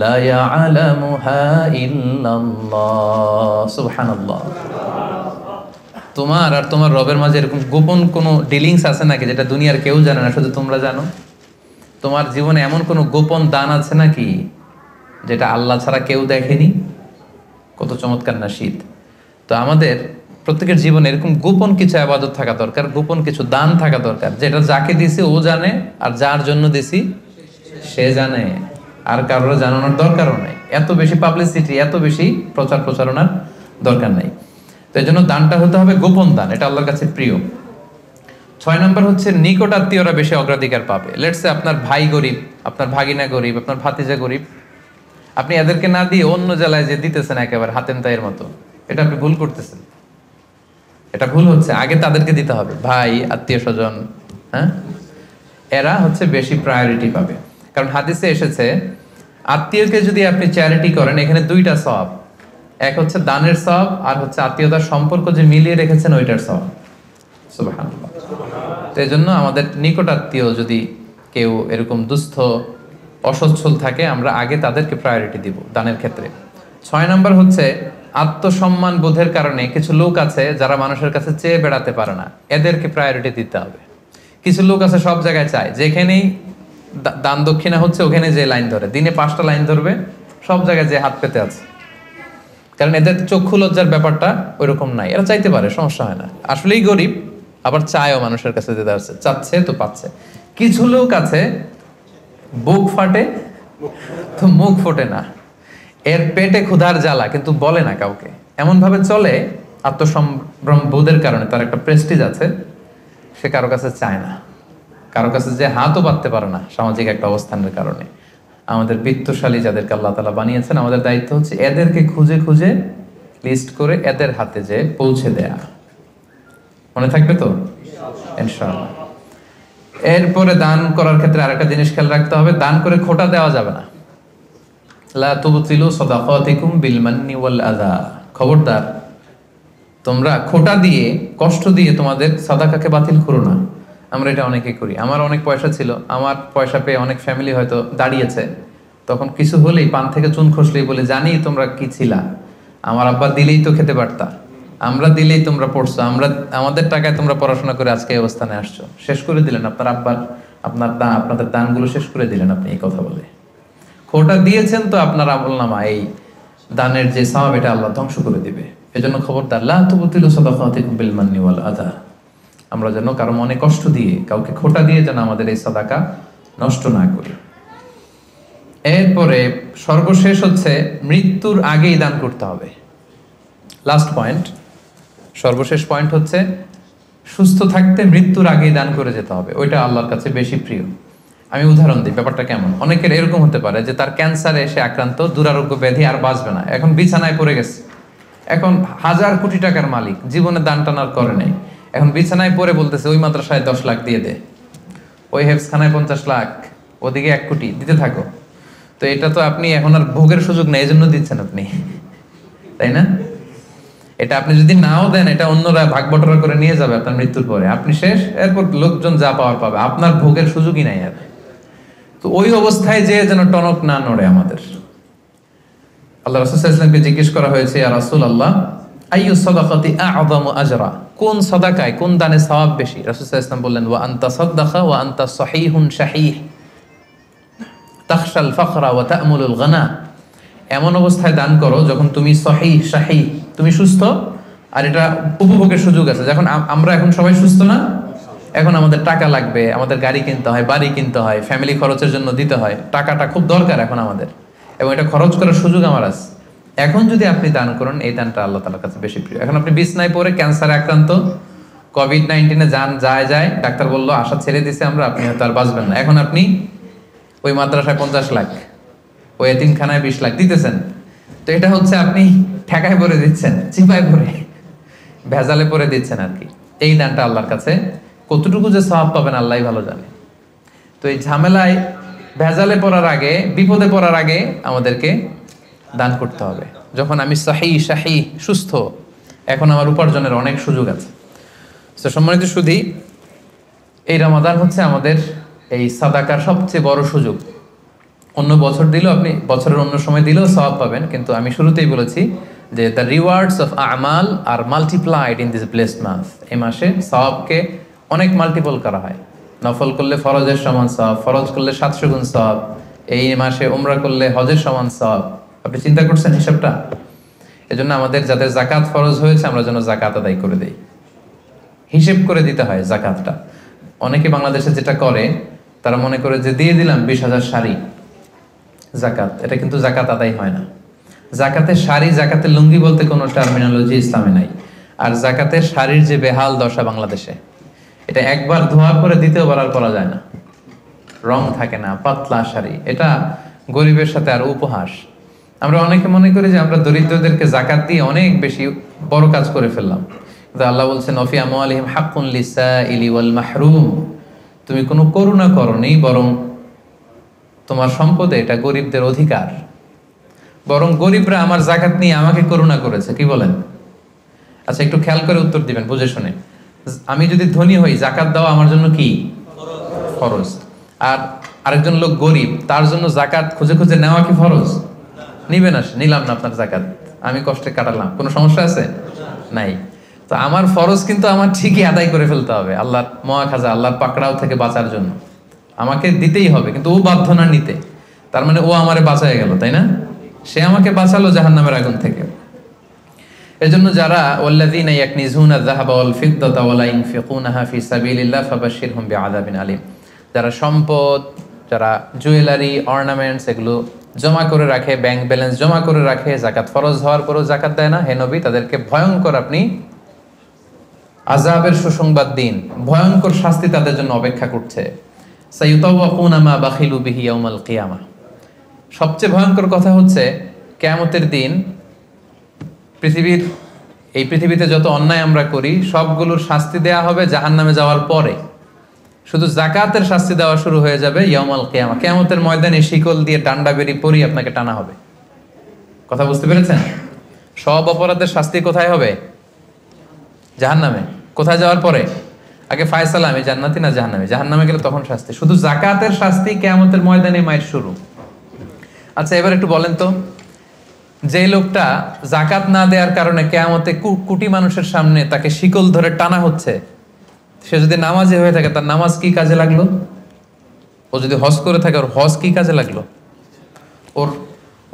লা ইয়ালামুহা ইল্লাল্লাহ। সুবহানাল্লাহ। তোমার আর তোমার রবের মাঝে এরকম গোপন কোনো ডিলিংস আছে নাকি যেটা দুনিয়ার কেউ জানে না, শুধু তোমরা জানো? তোমার জীবনে এমন কোনো গোপন দান আছে নাকি যেটা আল্লাহ ছাড়া কেউ দেখেনি? কত চমৎকার না শীত! তো আমাদের প্রত্যেকের জীবনে এরকম গোপন কিছু ইবাদত থাকা দরকার, গোপন কিছু দান থাকা দরকার, যেটা যাকে দিছি ও জানে, আর যার জন্য দিছি সে জানে, আর কারোর জানানোর দরকারও নাই। এত বেশি পাবলিসিটি, এত বেশি প্রচার প্রচারণার দরকার নাই। তো এই জন্য দানটা হতে হবে গোপন দান, এটা আল্লাহর কাছে প্রিয়। 6 নম্বর হচ্ছে নিকট আত্মীয়রা বেশি অগ্রাধিকার পাবে। লেটস সে আপনার ভাই গরিব, আপনার ভাগিনা গরিব, আপনার ভাতিজা গরিব, আপনি এদেরকে না দিয়ে অন্য জেলায় যে দিতেছেন একেবারে হাতেম তাইয়ের মতো, এটা আপনি ভুল করতেছেন। এটা ভুল হচ্ছে। আগে তাদেরকে দিতে হবে, ভাই, আত্মীয় স্বজন, হ্যাঁ, এরা হচ্ছে বেশি প্রায়োরিটি পাবে। কারণ হাদিসে এসেছে আত্মীয়কে যদি আপনি চ্যারিটি করেন, এখানে 2টা সওয়াব, এক হচ্ছে দানের সওয়াব, আর হচ্ছে আত্মীয়তার সম্পর্ক যে মিলিয়ে রেখেছেন ওইটার সওয়াব। সুবহানাল্লাহ। তো এই জন্য আমাদের নিকট আত্মীয় যদি কেউ এরকম দুস্থ অসচ্ছল থাকে, আমরা আগে তাদেরকে প্রায়োরিটি দিব দানের ক্ষেত্রে। 6 নম্বর হচ্ছে আত্মসম্মান বোধের কারণে কিছু লোক আছে যারা মানুষের কাছে চেয়ে বেড়াতে পারে না, এদেরকে প্রায়োরিটি দিতে হবে। কিছু লোক আছে সব জায়গায় চায়, যেখানেই দান দক্ষিণা হচ্ছে ওখানে যে লাইন ধরে, দিনে 5টা লাইন ধরবে, সব জায়গায় যে হাত পেতে আছে। কারণ এদের চক্ষু লজ্জার ব্যাপারটা ওইরকম নাই, এরা চাইতে পারে, সমস্যা হয় না, আসলেই গরিব, আবার চায়ও মানুষের কাছে দিতে আসছে, চাচ্ছে তো পাচ্ছে। কিছু লোক আছে বুক ফাটে তো মুখ ফোটে না, এর পেটে ক্ষুধার জ্বালা কিন্তু বলে না কাউকে, এমন ভাবে চলে আত্মসম্ভ্রম বোধের কারণে, তার একটা প্রেস্টিজ আছে, সে কারো কাছে চায় না, কারো কাছে যে হাতও পাততে পারে না সামাজিক একটা অবস্থানের কারণে। আমাদের বিত্তশালী যাদেরকে আল্লাহ তাআলা বানিয়েছেন, আমাদের দায়িত্ব হচ্ছে এদেরকে খুঁজে খুঁজে লিস্ট করে এদের হাতে যে পৌঁছে দেয়া। মনে থাকবে তো ইনশাআল্লাহ। এরপরে দান করার ক্ষেত্রে আরেকটা জিনিস খেয়াল রাখতে হবে, দান করে খোটা দেওয়া যাবে না। লা তুবতিলু সাদাকাতিকুম বিল মান্নি ওয়াল আযা। খবরদার, তোমরা খোটা দিয়ে, কষ্ট দিয়ে তোমাদের সাদাকাকে বাতিল করো না। আমরা এটা অনেকেই করি। আমার অনেক পয়সা ছিল, আমার পয়সা পেয়ে অনেক ফ্যামিলি হয়তো দাঁড়িয়েছে, তখন কিছু হলেই পান থেকে চুন খসলেই বলে, জানি তোমরা কি ছিলা, আমার আব্বা দিলেই তো খেতে পারতা, আমরা দিলেই তোমরা পড়ছো, আমাদের টাকায় তোমরা পড়াশোনা করে আজকে এই অবস্থানে আসছো। শেষ করে দিলেন আপনার আব্বার, আপনাদের দানগুলো শেষ করে দিলেন আপনি এই কথা বলে। খোটা দিয়েছেন তো আপনার আমলনামা, এই দানের যে সওয়াব, এটা আল্লাহ ধ্বংস করে দিবে। এজন্য খবরদার, লা তুবতিলু সাদাকাতিকুম বিল মান্নি ওয়াল আযা। আমরা যেন কারো মনে কষ্ট দিয়ে, কাউকে খোটা দিয়ে যেন আমাদের এই সাদাকা নষ্ট না করি। এরপরে সর্বশেষ হচ্ছে মৃত্যুর আগেই দান করতে হবে। লাস্ট পয়েন্ট, সর্বশেষ পয়েন্ট হচ্ছে সুস্থ থাকতে মৃত্যুর আগেই দান করে যেতে হবে, ওইটা আল্লাহর কাছে বেশি প্রিয়। আমি উদাহরণ দিই, ব্যাপারটা কেমন। অনেকের এরকম হতে পারে যে তার ক্যান্সারে এসে আক্রান্ত, দুরারোগ্য ব্যাধি, আর বাঁচবে না, এখন বিছানায় পড়ে গেছে, এখন 1000 কোটি টাকার মালিক, জীবনে দান টানার করে নেই, এখন বিছানায় পড়ে বলতেছে ওই মাদ্রাসায় 10 লাখ দিয়ে দে, ওই হেফজখানায় 50 লাখ, ওদিকে 1 কোটি দিতে থাকো। তো এটা তো আপনি এখন আর ভোগের সুযোগ নেই, এই জন্য দিচ্ছেন আপনি, তাই না? এটা আপনি যদি নাও দেন, এটা অন্যরা ভাগ বটরা করে নিয়ে যাবে আপনার মৃত্যুর পরে, আপনি শেষ, এরপর লোকজন যা পাওয়ার পাবে, আপনার ভোগের সুযোগই নাই আর। তো ওই অবস্থায় যে যেন টনক না নড়ে আমাদের। আল্লাহ রাসূল সাল্লাল্লাহু আলাইহি ওয়াসাল্লামকে জিজ্ঞেস করা হয়েছে, ইয়া রাসূলুল্লাহ আইয়ু সাদাকাতি আ'যামু আজরা, কোন সাদাকায়, কোন দানে সওয়াব বেশি? রাসূল সাল্লাল্লাহু আলাইহি ওয়াসাল্লাম বললেন, ওয়া আনতা সাদাকা ওয়া আনতা সহিহুন শাহীহ তাখশাল ফাকরা ওয়া তা'মুলুল গানা। এমন অবস্থায় দান করো যখন তুমি সহিহ শাহীহ, তুমি সুস্থ, আর এটা উপভোগের সুযোগ আছে। যখন আমরা এখন সবাই সুস্থ না, এখন আমাদের টাকা লাগবে, আমাদের গাড়ি কিনতে হয়, বাড়ি কিনতে হয়, ফ্যামিলি খরচের জন্য দিতে হয়, টাকাটা খুব দরকার এখন আমাদের, এবং এটা খরচ করার সুযোগ আমার আছে। এখন যদি আপনি দান করেন, এই দানটা আল্লাহ তাআলার কাছে বেশি প্রিয়। এখন আপনি বিছনায় পড়ে ক্যান্সারে আক্রান্ত, কোভিড-19 যান যায়, ডাক্তার বললো আশা ছেড়ে দিছে আমরা, আপনি হয়তো আর বাঁচবেন না, এখন আপনি ওই মাদ্রাসায় 50 লাখ, ওই এতিমখানায় 20 লাখ দিতেছেন। তো এটা হচ্ছে আপনি ঠেকায় পরে দিচ্ছেন, চিপায় পরে, ভেজালে পরে দিচ্ছেন আর কি। এই দানটা আল্লাহর কাছে কতটুকু যে সওয়াব পাবেন আল্লাহই ভালো জানে। তো এই ঝামেলায়, ভেজালে পড়ার আগে, বিপদে পড়ার আগে আমাদেরকে দান করতে হবে। যখন আমি শাহী সুস্থ, এখন আমার উপার্জনের অনেক সুযোগ আছে। তো সম্মানিত সুধী, এই রমাদান হচ্ছে আমাদের এই সাদাকার সবচেয়ে বড় সুযোগ। অন্য বছর দিলেও, আপনি বছরের অন্য সময় দিলেও সওয়াব পাবেন, কিন্তু আমি শুরুতেই বলেছি যে দ্য রিওয়ার্ডস অফ আমাল are multiplied in this blessed month. এই মাসে সওয়াবকে অনেক মাল্টিপল করা হয়। নফল করলে ফরজের সমান সওয়াব, ফরজ করলে 700 গুণ সওয়াব, এই মাসে উমরা করলে হজের সমান সওয়াব। আপনি চিন্তা করছেন হিসাবটা? এজন্য আমাদের যাদের যাকাত ফরজ হয়েছে, আমরা যেন যাকাত আদায় করে দেই, হিসেব করে দিতে হয় যাকাতটা। অনেকে বাংলাদেশে যেটা করে, তারা মনে করে যে দিয়ে দিলাম 20,000 শাড়ি যাকাত, এটা কিন্তু যাকাত আদায় হয় না। যাকাতের শাড়ি, জাকাতের লুঙ্গি বলতে কোনো টার্মিনোলজি ইসলামে নাই। আর জাকাতের শাড়ির যে বেহাল দশা বাংলাদেশে, এটা একবার ধোয়ার পরে দ্বিতীয়বার আর পরা যায় না, রং থাকে না, পাতলা শাড়ি, এটা গরিবের সাথে আর উপহাস। আমরা অনেকে মনে করি যে আমরা দরিদ্রদেরকে যাকাত দিয়ে অনেক বেশি বড় কাজ করে ফেললাম, কিন্তু আল্লাহ বলছেন ওয়া ফি আমওয়ালিহিম হাক্কুন লিসাইলি ওয়াল মাহরুম, তুমি কোনো করুণা করনি, বরং তোমার সম্পদে এটা গরিবদের অধিকার। বরং গরিবরা আমার যাকাত নিয়ে আমাকে করুণা করেছে, কি বলেন? আচ্ছা, একটু খেয়াল করে উত্তর দিবেন বুঝে শুনে। আমি যদি ধনী হই, যাকাত দেওয়া আমার জন্য কি ফরজ, আর আরেকজন লোক গরিব, তার জন্য যাকাত খুঁজে খুঁজে নেওয়া কি ফরজ? নিবেন, আসে নিলাম না আপনার যাকাত, আমি কষ্টে কাটালাম, কোনো সমস্যা আছে? নাই। তো আমার ফরজ কিন্তু আমার ঠিকই আদায় করে ফেলতে হবে, আল্লাহর মহাখাজা, আল্লাহর পাকড়াও থেকে বাঁচার জন্য আমাকে দিতেই হবে, কিন্তু ও বাধ্য না নিতে। তার মানে ও আমারে বাঁচায় গেল, তাই না? সে আমাকে বাঁচালো জাহান্নামের আগুন থেকে। এজন্য যারা ওয়াল্লাযীনা ইয়াকনিজুনা আয-যাহাবা ওয়াল ফিদ্দাতা ওয়া লা ইউনফিকুনাহা ফি সাবিলিল্লাহ ফাবাশশিরহুম বিআযাবিন আলীম, যারা সম্পদ, যারা জুয়েলারি, অর্নামেন্টস এগুলো জমা করে রাখে, ব্যাংক ব্যালেন্স জমা করে রাখে, জাকাত ফরজ হওয়ার পরও জাকাত দেয় না, হে নবী তাদেরকে ভয়ঙ্কর আপনি আযাবের সুসংবাদ দিন, ভয়ঙ্কর শাস্তি তাদের জন্য অপেক্ষা করছে। সাইয়ুতাওয়াকুনা মা বাখিলু বিহি ইয়াউমাল কিয়ামাহ। সবচেয়ে ভয়ঙ্কর কথা হচ্ছে কিয়ামতের দিন এই পৃথিবীতে যত অন্যায় আমরা করি সবগুলোর শাস্তি দেয়া হবে জাহান্নামে যাওয়ার পরে। শুধু জাকাতের শাস্তি দেওয়া শুরু হয়ে যাবে ইয়াউমাল কিয়ামা, কিয়ামতের ময়দানে শিকল দিয়ে ডান্ডা বেরি পরি আপনাকে টানা হবে। কথা বুঝতে পেরেছেন? সব অপরাধের শাস্তি কোথায় হবে? জাহান্নামে। কোথায় যাওয়ার পরে? আগে ফায়সালা, আমি জান্নাতি না জাহান্নামে, জাহান্নামে গেলে তখন শাস্তি। শুধু জাকাতের শাস্তি কিয়ামতের ময়দানে মায়ের শুরু। আচ্ছা এবার একটু বলেন তো, যে লোকটা জাকাত না দেওয়ার কারণে কিয়ামতে কোটি মানুষের সামনে তাকে শিকল ধরে টানা হচ্ছে, সে যদি নামাজি হয়ে থাকে তার নামাজ কি কাজে লাগলো? ও যদি হজ করে থাকে ওর হজ কি কাজে লাগলো?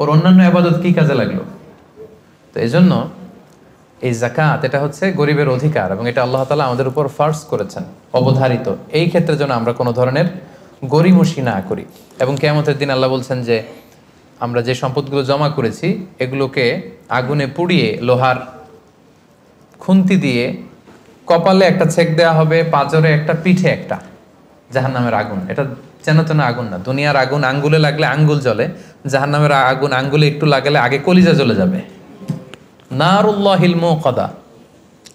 ওর অন্যান্য ইবাদত কি কাজে লাগলো? তো এই জন্য এই যাকাত এটা হচ্ছে গরিবের অধিকার এবং এটা আল্লাহ তাআলা আমাদের উপর ফার্জ করেছেন, অবধারিত। এই ক্ষেত্রে যেন আমরা কোনো ধরনের গরিমসি না করি। এবং কিয়ামতের দিন আল্লাহ বলছেন যে আমরা যে সম্পদগুলো জমা করেছি এগুলোকে আগুনে পুড়িয়ে লোহার খুন্তি দিয়ে কপালে একটা ছেক দেওয়া হবে, পাঁজরে একটা, পিঠে একটা। জাহান্নামের আগুন এটা যেন তেন আগুন না। দুনিয়ার আগুন আঙ্গুলে লাগলে আঙ্গুল জ্বলে, জাহান্নামের আগুন আঙ্গুলে একটু লাগালে আগে কলিজা জ্বলে যাবে। নারুল্লাহিল মুকাদা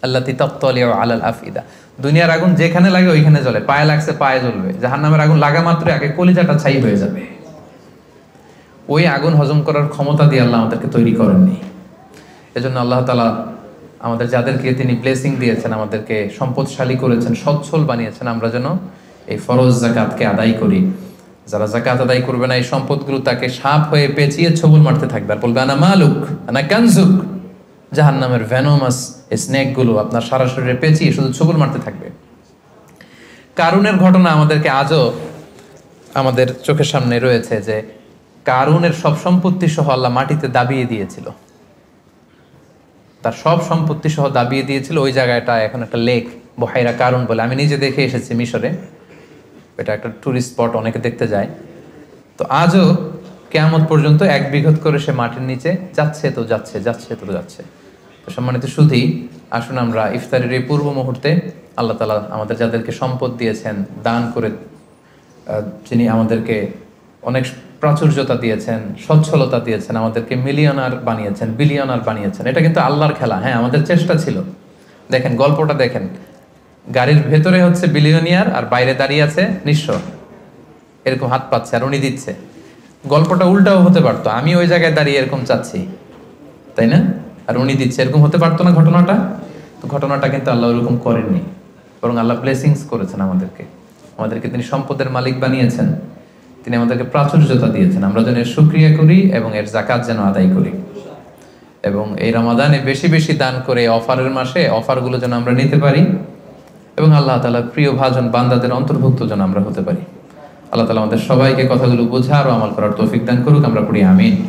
আল্লাতী তাত্তালিউ আলাল আফিদা। দুনিয়ার আগুন যেখানে লাগে ওইখানে জ্বলে, পায়ে লাগছে পায়ে জ্বলবে, জাহান্নামের আগুন লাগা মাত্রই আগে কলিজাটা ছাই হয়ে যাবে। ওই আগুন হজম করার ক্ষমতা দিয়ে আল্লাহ আমাদেরকে তৈরি করেননি। এজন্য আল্লাহ তাআলা আমাদের যাদেরকে তিনি ব্লেসিং দিয়েছেন, আমাদেরকে সম্পদশালী করেছেন, সচ্ছল বানিয়েছেন, আমরা যেন এই ফরজ যাকাতকে আদায় করি। যারা যাকাত আদায় করবে না এই সম্পদগুলো তাকে সাপ হয়ে পেঁচিয়ে ছবল মারতে থাকবে আর বলবে আনা মালুক আনা কানজুক। জাহান্নামের ভেনোমাস স্নেকগুলো আপনার সারা শরীরে পেঁচিয়ে শুধু ছবল মারতে থাকবে। কারুনের ঘটনা আমাদেরকে আজও আমাদের চোখের সামনে রয়েছে যে কারুনের সব সম্পত্তি সহ আল্লাহ মাটিতে দাবিয়ে দিয়েছিল, তার সব সম্পত্তি সহ দাবিয়ে দিয়েছিল। ওই জায়গাটা এখন একটা লেক, বহাইরা কারুন বলে, আমি নিজে দেখে এসেছি মিশরে। এটা একটা টুরিস্ট স্পট, অনেকে দেখতে যায়। তো আজও কিয়ামত পর্যন্ত 1 বিঘত করে সে মাটির নিচে যাচ্ছে তো যাচ্ছে, যাচ্ছে তো যাচ্ছে। তো সম্মানিত সুধী, আসুন আমরা ইফতারের এই পূর্ব মুহূর্তে আল্লাহ তাআলা আমাদের যাদেরকে সম্পদ দিয়েছেন, দান করে যিনি আমাদেরকে অনেক প্রাচুর্যতা দিয়েছেন, সচ্ছলতা দিয়েছেন, আমাদেরকে মিলিয়নার বানিয়েছেন, বিলিয়নার বানিয়েছেন। এটা কিন্তু আল্লাহর খেলা। হ্যাঁ, আমাদের চেষ্টা ছিল। দেখেন গল্পটা দেখেন, গাড়ির ভেতরে হচ্ছে বিলিয়নিয়ার আর বাইরে দাঁড়িয়ে আছে নিঃস্ব, এরকম হাত পাচ্ছে আর উনি দিচ্ছে। গল্পটা উল্টাও হতে পারতো, আমি ওই জায়গায় দাঁড়িয়ে এরকম চাচ্ছি, তাই না, আর উনি দিচ্ছে, এরকম হতে পারতো না ঘটনাটা? তো ঘটনাটা কিন্তু আল্লাহ ওরকম করেননি, বরং আল্লাহ ব্লেসিংস করেছেন আমাদেরকে তিনি সম্পদের মালিক বানিয়েছেন, তিনি আমাদেরকে প্রাচুর্যতা দিয়েছেন। আমরা যেন এর শুকরিয়া করি এবং এর যাকাত যেন আদায় করি, এবং এই রমাদানে বেশি বেশি দান করে অফারের মাসে অফারগুলো যেন আমরা নিতে পারি এবং আল্লাহ তাআলার প্রিয় ভাজন বান্দাদের অন্তর্ভুক্ত যেন আমরা হতে পারি। আল্লাহ তাআলা আমাদের সবাইকে কথাগুলো বোঝার ও আমল করার তৌফিক দান করুক। আমরা পড়ি আমিন।